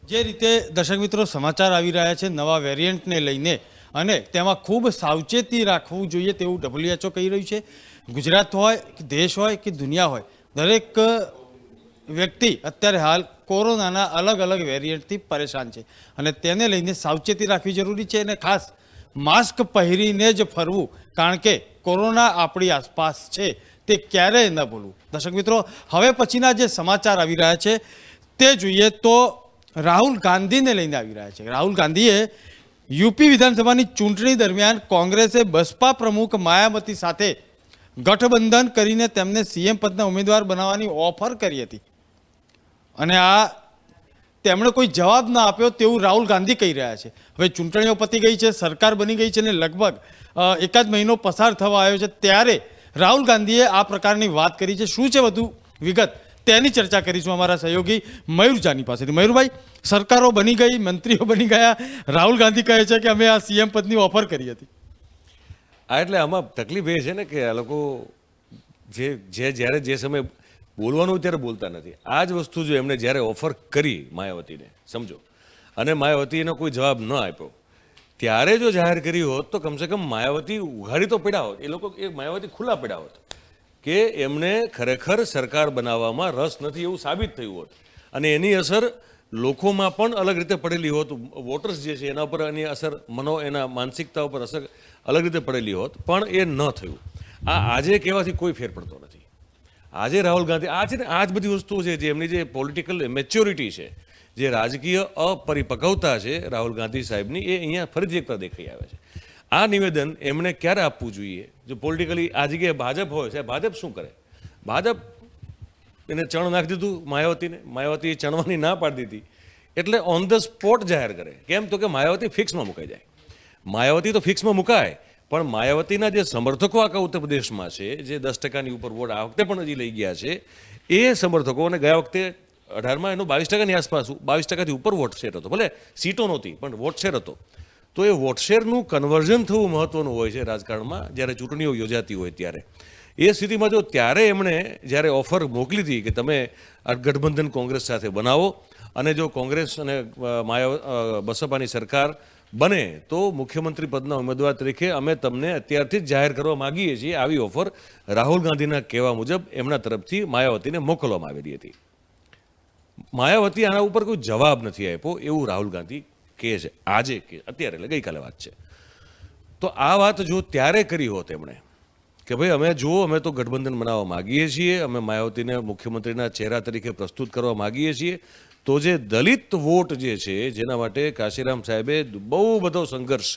જે રીતે દર્શક મિત્રો સમાચાર આવી રહ્યા છે નવા વેરિયન્ટને લઈને અને તેમાં ખૂબ સાવચેતી રાખવું જોઈએ તેવું WHO કહી રહ્યું છે. ગુજરાત હોય કે દેશ હોય કે દુનિયા હોય, દરેક વ્યક્તિ અત્યારે હાલ કોરોનાના અલગ અલગ વેરિયન્ટથી પરેશાન છે અને તેને લઈને સાવચેતી રાખવી જરૂરી છે. અને ખાસ માસ્ક પહેરીને જ ફરવું, કારણ કે કોરોના આપણી આસપાસ છે તે ક્યારેય ન ભૂલવું. દર્શક મિત્રો, હવે પછીના જે સમાચાર આવી રહ્યા છે તે જોઈએ તો રાહુલ ગાંધીને લઈને આવી રહ્યા છે. રાહુલ ગાંધીએ યુપી વિધાનસભાની ચૂંટણી દરમિયાન કોંગ્રેસે બસપા પ્રમુખ માયાવતી સાથે ગઠબંધન કરીને તેમને CM પદના ઉમેદવાર બનાવવાની ઓફર કરી હતી અને આ તેમણે કોઈ જવાબ ના આપ્યો તેવું રાહુલ ગાંધી કહી રહ્યા છે. હવે ચૂંટણીઓ પતી ગઈ છે, સરકાર બની ગઈ છે અને લગભગ એકાદ મહિનો પસાર થવા આવ્યો છે, ત્યારે રાહુલ ગાંધીએ આ પ્રકારની વાત કરી છે. શું છે વધુ વિગત તેની ચર્ચા કરીશું અમારા સહયોગી મયુર જાની પાસેથી. મયુરભાઈ, સરકારો બની ગઈ, મંત્રીઓ બની ગયા, રાહુલ ગાંધી કહે છે કે અમે આ CM પદની ઓફર કરી હતી. એટલે આમાં તકલીફ એ છે ને કે આ લોકો જ્યારે જે સમયે બોલવાનું ત્યારે બોલતા નથી. આ જ વસ્તુ જો એમને જ્યારે ઓફર કરી માયાવતીને, સમજો, અને માયાવતીનો કોઈ જવાબ ન આપ્યો, ત્યારે જો જાહેર કરી હોત તો કમસે કમ માયાવતી ઉઘાડી તો પડ્યા હોત, એ લોકો એ માયાવતી ખુલ્લા પડ્યા હોત કે એમને ખરેખર સરકાર બનાવવામાં રસ નથી એવું સાબિત થયું હોત અને એની અસર લોકોમાં પણ અલગ રીતે પડેલી હોત. વોટર્સ જે છે એના ઉપર એની અસર એના માનસિકતા ઉપર અસર અલગ રીતે પડેલી હોત, પણ એ ન થયું. આજે કહેવાથી કોઈ ફેર પડતો નથી. આજે રાહુલ ગાંધી આ છે ને, આ જ બધી વસ્તુઓ છે જે એમની જે પોલિટિકલ મેચ્યોરિટી છે, જે રાજકીય અપરિપક્વતા છે રાહુલ ગાંધી સાહેબની, એ અહીંયા ફરીથી એકવાર દેખાઈ આવે છે. આ નિવેદન એમણે ક્યારે આપવું જોઈએ? જો પોલિટિકલી આ જગ્યાએ ભાજપ હોય છે, ભાજપ શું કરે? ભાજપ એને ચણ નાખી દીધું માયાવતીને, માયાવતી ચણવાની ના પાડી દીધી એટલે ઓન ધ સ્પોટ જાહેર કરે. કેમ? તો કે માયાવતી ફિક્સમાં મુકાઈ જાય. માયાવતી તો ફિક્સમાં મુકાય પણ માયાવતીના જે સમર્થકો આખા ઉત્તર પ્રદેશમાં છે, જે 10%ની ઉપર વોટ આ વખતે પણ હજી લઈ ગયા છે, એ સમર્થકો, અને ગયા વખતે 18માં એનો 22%ની આસપાસ 22%થી ઉપર વોટ શેર હતો. ભલે સીટો નહોતી પણ વોટ શેર હતો. તો એ વોટ શેરનું કન્વર્ઝન થવું મહત્વનું હોય છે રાજકારણમાં, જ્યારે ચૂંટણીઓ યોજાતી હોય ત્યારે. એ સ્થિતિમાં જો ત્યારે એમણે જ્યારે ઓફર મોકલી હતી કે તમે આ ગઠબંધન કોંગ્રેસ સાથે બનાવો અને જો કોંગ્રેસ અને બસપાની સરકાર બને તો મુખ્યમંત્રી પદના ઉમેદવાર તરીકે અમે તમને અત્યારથી જ જાહેર કરવા માગીએ છીએ, આવી ઓફર રાહુલ ગાંધીના કહેવા મુજબ એમના તરફથી માયાવતીને મોકલવામાં આવેલી હતી. માયાવતી આના ઉપર કોઈ જવાબ નથી આપ્યો એવું રાહુલ ગાંધી કહે છે આજે, કે અત્યારે, એટલે ગઈકાલે વાત છે. તો આ વાત જો ત્યારે કરી હોત એમણે કે ભાઈ અમે તો ગઠબંધન બનાવવા માગીએ છીએ, અમે માયાવતીને મુખ્યમંત્રીના ચહેરા તરીકે પ્રસ્તુત કરવા માગીએ છીએ, તો જે દલિત વોટ જે છે, જેના માટે કાશીરામ સાહેબે બહુ બધો સંઘર્ષ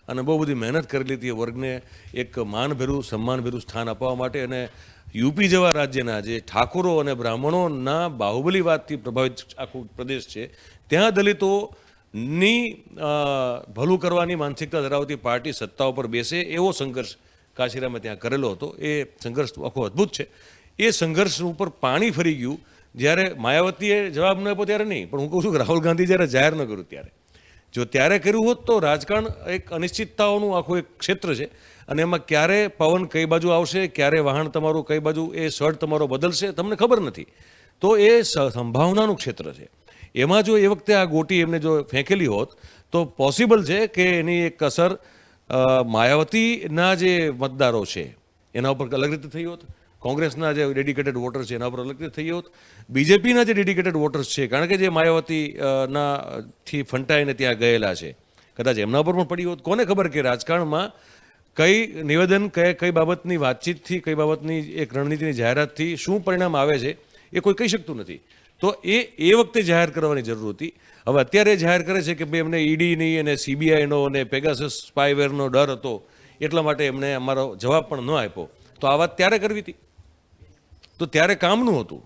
અને બહુ બધી મહેનત કરેલી હતી, વર્ગને એક માનભેરું સન્માનભેરું સ્થાન આપવા માટે, અને યુપી જેવા રાજ્યના જે ઠાકોરો અને બ્રાહ્મણોના બાહુબલીવાદથી પ્રભાવિત આખું પ્રદેશ છે, ત્યાં દલિતોની ભલું કરવાની માનસિકતા ધરાવતી પાર્ટી સત્તા ઉપર બેસે એવો સંઘર્ષ કાશીરામે ત્યાં કરેલો હતો. એ સંઘર્ષ આખો અદ્ભુત છે. એ સંઘર્ષ ઉપર પાણી ફરી ગયું જ્યારે માયાવતીએ જવાબ ન આપ્યો ત્યારે નહીં, પણ હું કહું છું કે રાહુલ ગાંધી જ્યારે જાહેર ન કર્યું ત્યારે, જો ત્યારે કર્યું હોત તો રાજકારણ એક અનિશ્ચિતતાઓનું આખું એક ક્ષેત્ર છે, અને એમાં ક્યારે પવન કઈ બાજુ આવશે, ક્યારે વહાણ તમારું કઈ બાજુ, એ સળ તમારો બદલશે, તમને ખબર નથી. તો એ સંભાવનાનું ક્ષેત્ર છે. એમાં જો એ વખતે આ ગોટી એમને જો ફેંકેલી હોત તો પોસિબલ છે કે એની એક અસર માયાવતીના જે મતદારો છે એના ઉપર અલગ રીતે થઈ હોત, કોંગ્રેસના જે ડેડિકેટેડ વોટર્સ છે એના ઉપર અલગ રીતે થઈ હોત, બીજેપીના જે ડેડિકેટેડ વોટર્સ છે, કારણ કે જે માયાવતીથી ફંટાઈને ત્યાં ગયેલા છે, કદાચ એમના ઉપર પણ પડી હોત. કોને ખબર કે રાજકારણમાં કઈ નિવેદન, કઈ બાબતની વાતચીતથી, કઈ બાબતની એક રણનીતિની જાહેરાતથી શું પરિણામ આવે છે એ કોઈ કહી શકતું નથી. તો એ વખતે જાહેર કરવાની જરૂર હતી. હવે અત્યારે જાહેર કરે છે કે ભાઈ એમને ઈડીની અને સીબીઆઈનો અને પેગાસસ સ્પાયવેરનો ડર હતો, એટલા માટે એમણે અમારો જવાબ પણ ન આપ્યો. તો આ વાત ત્યારે કરવી હતી, તો ત્યારે કામનું હતું.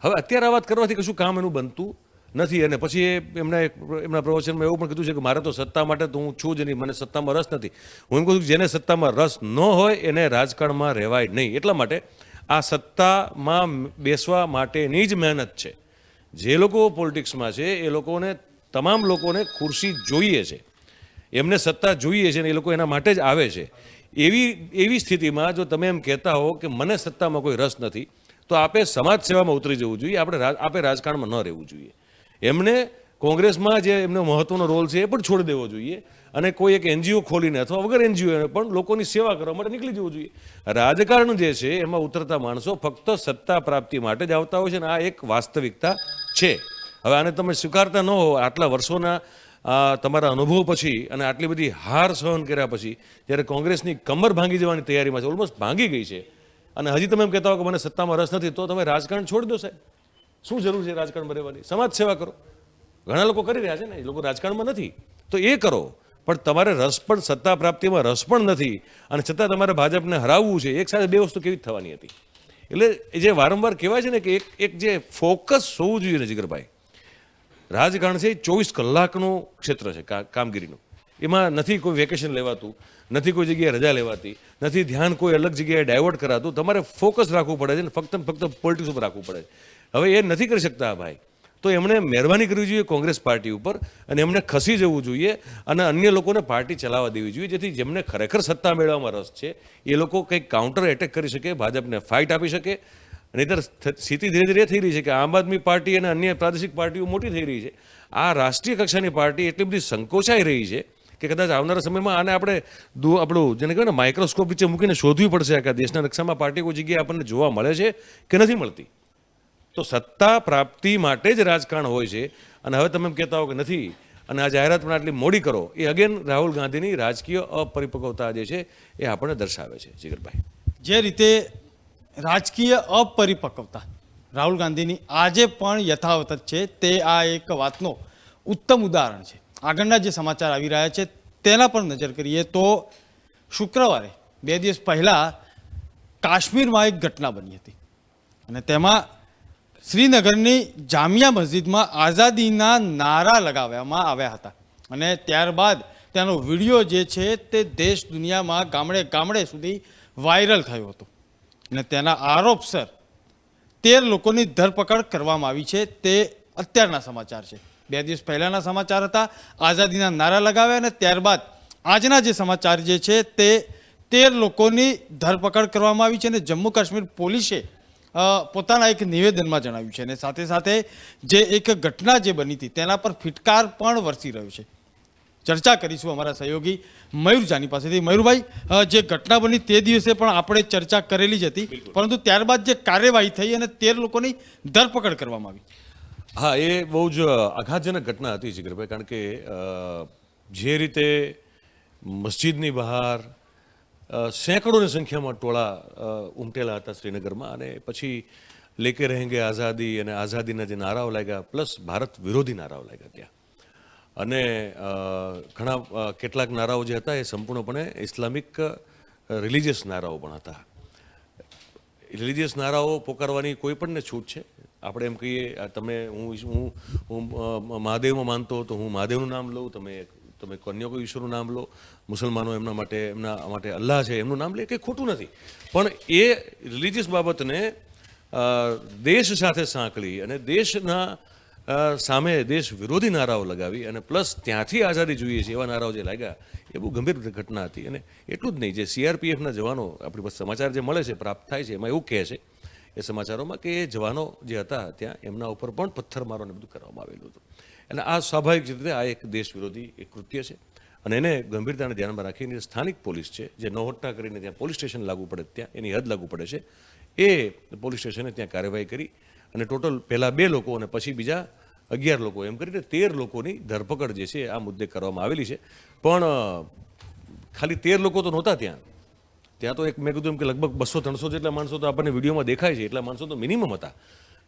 હવે અત્યારે આ વાત કરવાથી કશું કામ એનું બનતું નથી. અને પછી એમના પ્રવચનમાં એવું પણ કીધું છે કે મારે તો સત્તા માટે તો હું છું જ નહીં, મને સત્તામાં રસ નથી. હું એમ કહું છું જેને સત્તામાં રસ ન હોય એને રાજકારણમાં રહેવાય નહીં. એટલા માટે આ સત્તામાં બેસવા માટેની જ મહેનત છે. જે લોકો પોલિટિક્સમાં છે એ લોકોને, તમામ લોકોને ખુરશી જોઈએ છે, એમને સત્તા જોઈએ છે, અને એ લોકો એના માટે જ આવે છે. એવી સ્થિતિમાં જો તમે એમ કહેતા હો કે મને સત્તામાં કોઈ રસ નથી, તો આપે સમાજ સેવામાં ઉતરી જવું જોઈએ, આપે રાજકારણમાં ન રહેવું જોઈએ. એમને કોંગ્રેસમાં જે એમનો મહત્વનો રોલ છે એ પણ છોડી દેવો જોઈએ, અને કોઈ એક એનજીઓ ખોલીને અથવા વગર એનજીઓને પણ લોકોની સેવા કરવા માટે નીકળી જવું જોઈએ. રાજકારણ જે છે એમાં ઉતરતા માણસો ફક્ત સત્તા પ્રાપ્તિ માટે જ આવતા હોય છે, અને આ એક વાસ્તવિકતા છે. હવે આને તમે સ્વીકારતા ન હો, આટલા વર્ષોના તમારા અનુભવ પછી અને આટલી બધી હાર સહન કર્યા પછી, જ્યારે કોંગ્રેસની કમર ભાંગી જવાની તૈયારીમાં છે, ઓલમોસ્ટ ભાંગી ગઈ છે, અને હજી તમે એમ કહેતા હો કે મને સત્તામાં રસ નથી, તો તમે રાજકારણ છોડી દો સાહેબ. શું જરૂર છે રાજકારણમાં રહેવાની? સમાજ સેવા કરો. ઘણા લોકો કરી રહ્યા છે ને, એ લોકો રાજકારણમાં નથી, તો એ કરો. પણ તમારે રસ પણ, સત્તા પ્રાપ્તિમાં રસ પણ નથી, અને છતાં તમારે ભાજપને હરાવવું છે. એક સાથે બે વસ્તુ કેવી જ થવાની હતી? એટલે જે વારંવાર કહેવાય છે ને કે એક જે ફોકસ હોવું જોઈએ ને જીગરભાઈ, રાજકારણ છે એ 24 કલાકનું ક્ષેત્ર છે કામગીરીનું. એમાં નથી કોઈ વેકેશન લેવાતું, નથી કોઈ જગ્યાએ રજા લેવાતી, નથી ધ્યાન કોઈ અલગ જગ્યાએ ડાયવર્ટ કરાતું. તમારે ફોકસ રાખવું પડે છે ને ફક્ત પોલિટિક્સ ઉપર રાખવું પડે છે. હવે એ નથી કરી શકતા ભાઈ, તો એમણે મહેરબાની કરવી જોઈએ કોંગ્રેસ પાર્ટી ઉપર, અને એમણે ખસી જવું જોઈએ, અને અન્ય લોકોને પાર્ટી ચલાવવા દેવી જોઈએ, જેથી જેમને ખરેખર સત્તા મેળવવામાં રસ છે એ લોકો કંઈક કાઉન્ટર એટેક કરી શકે, ભાજપને ફાઇટ આપી શકે. નહીંતર સ્થિતિ ધીરે ધીરે થઈ રહી છે કે આમ આદમી પાર્ટી અને અન્ય પ્રાદેશિક પાર્ટીઓ મોટી થઈ રહી છે. આ રાષ્ટ્રીય કક્ષાની પાર્ટી એટલી બધી સંકોચાઈ રહી છે કે કદાચ આવનારા સમયમાં આને આપણે આપણું જેને કહેવાય ને માઇક્રોસ્કોપ નીચે મૂકીને શોધવી પડશે કે આ દેશના નકશામાં પાર્ટી કોઈ જગ્યાએ આપણને જોવા મળે છે કે નથી મળતી. તો સત્તા પ્રાપ્તિ માટે જ રાજકારણ હોય છે, અને હવે તમે એમ કહેતા હો કે નથી, અને આ જાહેરાત પણ આટલી મોડી કરો, એ અગેન રાહુલ ગાંધીની રાજકીય અપરિપક્વતા જે છે એ આપણને દર્શાવે છે. જીગરભાઈ, જે રીતે રાજકીય અપરિપક્વતા રાહુલ ગાંધીની આજે પણ યથાવત જ છે, તે આ એક વાતનો ઉત્તમ ઉદાહરણ છે. આગળના જે સમાચાર આવી રહ્યા છે તેના પર નજર કરીએ તો શુક્રવારે 2 દિવસ પહેલાં કાશ્મીરમાં એક ઘટના બની હતી, અને તેમાં શ્રીનગરની જામિયા મસ્જિદમાં આઝાદીના નારા લગાવવામાં આવ્યા હતા, અને ત્યારબાદ તેનો વિડીયો જે છે તે દેશ દુનિયામાં ગામડે ગામડે સુધી વાયરલ થયો હતો અને તેના આરોપસર 13 લોકોની ધરપકડ કરવામાં આવી છે. તે અત્યારના સમાચાર છે. 2 દિવસ પહેલાના સમાચાર હતા. આઝાદીના નારા લગાવ્યા અને ત્યારબાદ આજના જે સમાચાર જે છે તે 13 લોકોની ધરપકડ કરવામાં આવી છે અને જમ્મુ કાશ્મીર પોલીસે પોતાના એક નિવેદનમાં જણાવ્યું છે અને સાથે સાથે જે એક ઘટના જે બની હતી તેના પર ફિટકાર પણ વરસી રહ્યો છે. ચર્ચા કરીશું અમારા સહયોગી મયુર જાની પાસેથી. મયુરભાઈ, જે ઘટના બની તે દિવસે પણ આપણે ચર્ચા કરેલી જ હતી, પરંતુ ત્યારબાદ જે કાર્યવાહી થઈ અને 13 લોકોની ધરપકડ કરવામાં આવી. હા, એ બહુ જ આઘાતજનક ઘટના હતી જીગરભાઈ, કારણ કે જે રીતે મસ્જિદની બહાર સેંકડોની સંખ્યામાં ટોળા ઉમટેલા હતા શ્રીનગરમાં, અને પછી લેકે રહેંગે આઝાદી અને આઝાદીના જે નારાઓ લાગ્યા, પ્લસ ભારત વિરોધી નારાઓ લાગ્યા ત્યાં. અને ઘણા કેટલાક નારાઓ જે હતા એ સંપૂર્ણપણે ઇસ્લામિક રિલિજિયસ નારાઓ પણ હતા. રિલિજિયસ નારાઓ પોકારવાની કોઈ પણને છૂટ છે. આપણે એમ કહીએ, તમે હું મહાદેવમાં માનતો તો હું મહાદેવનું નામ લઉં, તમે કન્યા કોઈ ઈશ્વરનું નામ લો, મુસલમાનો એમના માટે અલ્લાહ છે એમનું નામ લે, કંઈ ખોટું નથી. પણ એ રિલિજિયસ બાબતને દેશ સાથે સાંકળી અને દેશના સામે દેશ વિરોધી નારાઓ લગાવી અને પ્લસ ત્યાંથી આઝાદી જોઈએ છે એવા નારાઓ જે લાગ્યા, એ બહુ ગંભીર ઘટના હતી. અને એટલું જ નહીં, જે CRPFના જવાનો આપણી પાસે સમાચાર જે મળે છે, પ્રાપ્ત થાય છે, એમાં એવું કહે છે એ સમાચારોમાં કે એ જવાનો જે હતા ત્યાં એમના ઉપર પણ પથ્થરમારો ને બધું કરવામાં આવેલું હતું. એટલે આ સ્વાભાવિક રીતે આ એક દેશ વિરોધી એક કૃત્ય છે અને એને ગંભીરતાને ધ્યાનમાં રાખીને સ્થાનિક પોલીસ છે, જે નહોટ્ટા કરીને ત્યાં પોલીસ સ્ટેશન લાગુ પડે, ત્યાં એની હદ લાગુ પડે છે, એ પોલીસ સ્ટેશને ત્યાં કાર્યવાહી કરી અને ટોટલ પહેલાં 2 લોકો અને પછી બીજા 11 લોકો, એમ કરીને 13 લોકોની ધરપકડ જે છે આ મુદ્દે કરવામાં આવેલી છે. પણ ખાલી 13 લોકો તો નહોતા ત્યાં તો એક મેં કીધું એમ કે લગભગ 200-300 જેટલા માણસો તો આપણને વિડીયોમાં દેખાય છે, એટલા માણસો તો મિનિમમ હતા.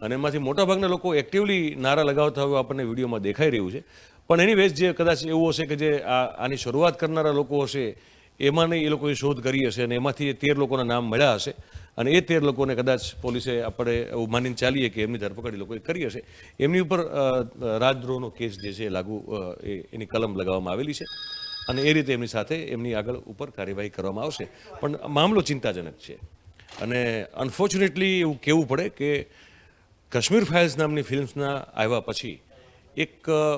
અને એમાંથી મોટાભાગના લોકો એક્ટિવલી નારા લગાવતા હોય આપણને વિડીયોમાં દેખાઈ રહ્યું છે. પણ એની વેસ જે કદાચ એવું હશે કે જે આની શરૂઆત કરનારા લોકો હશે, એમાંની એ લોકોએ શોધ કરી હશે અને એમાંથી એ 13 લોકોના નામ મળ્યા હશે અને એ 13 લોકોને કદાચ પોલીસે આપણે એવું માનીને ચાલીએ કે એમની ધરપકડ એ લોકોએ કરી હશે. એમની ઉપર રાજદ્રોહનો કેસ જે છે લાગુ એની કલમ લગાવવામાં આવેલી છે અને એ રીતે એમની સાથે એમની આગળ ઉપર કાર્યવાહી કરવામાં આવશે. પણ મામલો ચિંતાજનક છે અને અનફોર્ચ્યુનેટલી એવું કહેવું પડે કે કાશ્મીર ફાઇલ્સ નામની ફિલ્મ્સના આવ્યા પછી એક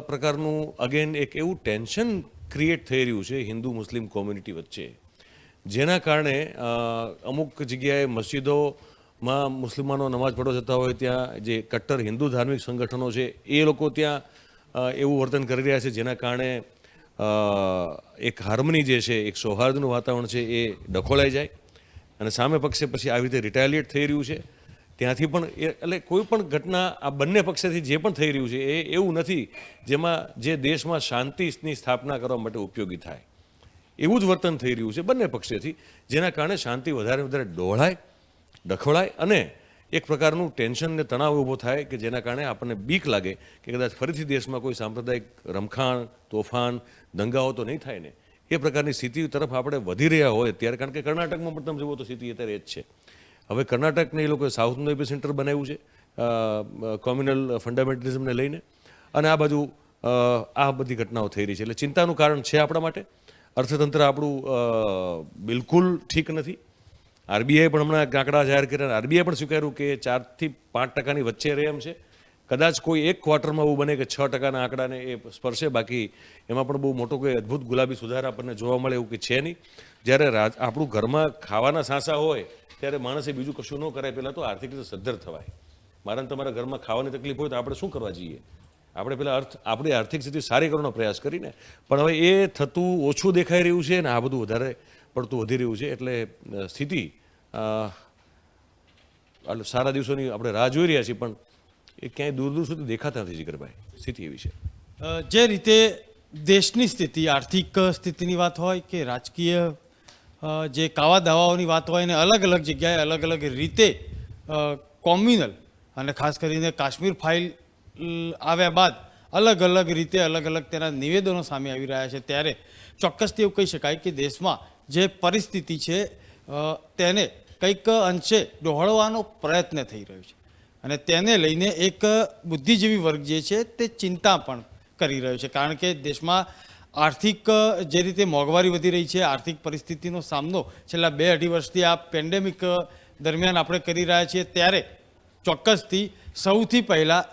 પ્રકારનું અગેન એક એવું ટેન્શન ક્રિએટ થઈ રહ્યું છે હિન્દુ મુસ્લિમ કોમ્યુનિટી વચ્ચે, જેના કારણે અમુક જગ્યાએ મસ્જિદોમાં મુસલમાનો નમાઝ પઢવા જતા હોય ત્યાં જે કટ્ટર હિન્દુ ધાર્મિક સંગઠનો છે એ લોકો ત્યાં એવું વર્તન કરી રહ્યા છે, જેના કારણે એક હાર્મની જે છે, એક સૌહાર્દનું વાતાવરણ છે એ ડખોળાઈ જાય અને સામે પક્ષે પછી આવી રીતે રિટાલિએટ થઈ રહ્યું છે. ત્યાંથી પણ એટલે કોઈ પણ ઘટના આ બંને પક્ષેથી જે પણ થઈ રહ્યું છે એ એવું નથી જેમાં જે દેશમાં શાંતિની સ્થાપના કરવા માટે ઉપયોગી થાય, એવું જ વર્તન થઈ રહ્યું છે બંને પક્ષેથી, જેના કારણે શાંતિ વધારે વધારે ડહોળાય, ડખોળાય અને એક પ્રકારનું ટેન્શન ને તણાવ ઊભો થાય કે જેના કારણે આપણને બીક લાગે કે કદાચ ફરીથી દેશમાં કોઈ સાંપ્રદાયિક રમખાણ, તોફાન, દંગાઓ તો નહીં થાય ને. એ પ્રકારની સ્થિતિ તરફ આપણે વધી રહ્યા હોય અત્યારે, કારણ કે કર્ણાટકમાં પણ તમે જુઓ તો સ્થિતિ અત્યારે એ જ છે. હવે કર્ણાટકને એ લોકોએ સાઉથનું એપી સેન્ટર બનાવ્યું છે કોમ્યુનલ ફંડામેન્ટલિઝમને લઈને, અને આ બાજુ આ બધી ઘટનાઓ થઈ રહી છે. એટલે ચિંતાનું કારણ છે આપણા માટે. અર્થતંત્ર આપણું બિલકુલ ઠીક નથી. RBI પણ હમણાં આંકડા જાહેર કર્યા, RBI પણ સ્વીકાર્યું કે 4 થી 5% વચ્ચે રહે એમ છે. કદાચ કોઈ એક ક્વાર્ટરમાં એવું બને કે 6%ના આંકડાને એ સ્પર્શે, બાકી એમાં પણ બહુ મોટો કોઈ અદ્ભુત ગુલાબી સુધાર આપણને જોવા મળે એવું કે છે નહીં. જ્યારે આપણું ઘરમાં ખાવાના સાંસા હોય ત્યારે માણસે બીજું કશું ન કરાય, પહેલાં તો આર્થિક રીતે સદ્ધર થવાય. મારા તમારા ઘરમાં ખાવાની તકલીફ હોય તો આપણે શું કરવા જઈએ? આપણે પહેલાં આપણી આર્થિક સ્થિતિ સારી કરવાનો પ્રયાસ કરીને, પણ હવે એ થતું ઓછું દેખાઈ રહ્યું છે અને આ બધું વધારે પડતું વધી રહ્યું છે. એટલે સ્થિતિ સારા દિવસોની આપણે રાહ જોઈ રહ્યા છીએ, પણ એ ક્યાંય દૂર દૂર સુધી દેખાતા નથી જીગરભાઈ. સ્થિતિ એવી છે. જે રીતે દેશની સ્થિતિ, આર્થિક સ્થિતિની વાત હોય કે રાજકીય જે કાવા દાવાઓની વાત હોય, ને અલગ અલગ જગ્યાએ અલગ અલગ રીતે કોમ્યુનલ અને ખાસ કરીને કાશ્મીર ફાઇલ આવ્યા બાદ અલગ અલગ રીતે અલગ અલગ તેના નિવેદનો સામે આવી રહ્યા છે, ત્યારે ચોક્કસથી એવું કહી શકાય કે દેશમાં જે પરિસ્થિતિ છે તેને કંઈક અંશે ડહોળવાનો પ્રયત્ન થઈ રહ્યો છે અને તેને લઈને એક બુદ્ધિજીવી વર્ગ જે છે તે ચિંતા પણ કરી રહ્યો છે. કારણ કે દેશમાં આર્થિક જે રીતે મોંઘવારી વધી રહી છે, આર્થિક પરિસ્થિતિનો સામનો છેલ્લા 2-2.5 વર્ષથી આ પેન્ડેમિક દરમિયાન આપણે કરી રહ્યા છીએ, ત્યારે ચોક્કસથી સૌથી પહેલાં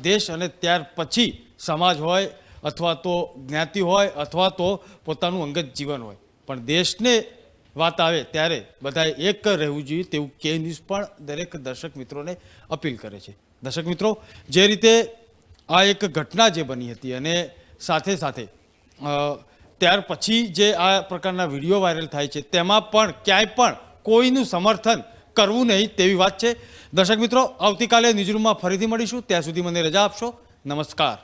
દેશ અને ત્યાર પછી સમાજ હોય અથવા તો જ્ઞાતિ હોય અથવા તો પોતાનું અંગત જીવન હોય, પણ દેશને વાત આવે ત્યારે બધાએ એક રહેવું જોઈએ તેવું કે ન્યૂઝ પણ દરેક દર્શક મિત્રોને અપીલ કરે છે. દર્શક મિત્રો, જે રીતે આ એક ઘટના જે બની હતી અને સાથે સાથે ત્યાર પછી જે આ પ્રકારના વિડીયો વાયરલ થાય છે તેમાં પણ ક્યાંય પણ કોઈનું સમર્થન કરવું નહીં તેવી વાત છે. દર્શક મિત્રો, આવતીકાલે ન્યૂઝરૂમમાં ફરીથી મળીશું. ત્યાં સુધી મને રજા આપશો. નમસ્કાર.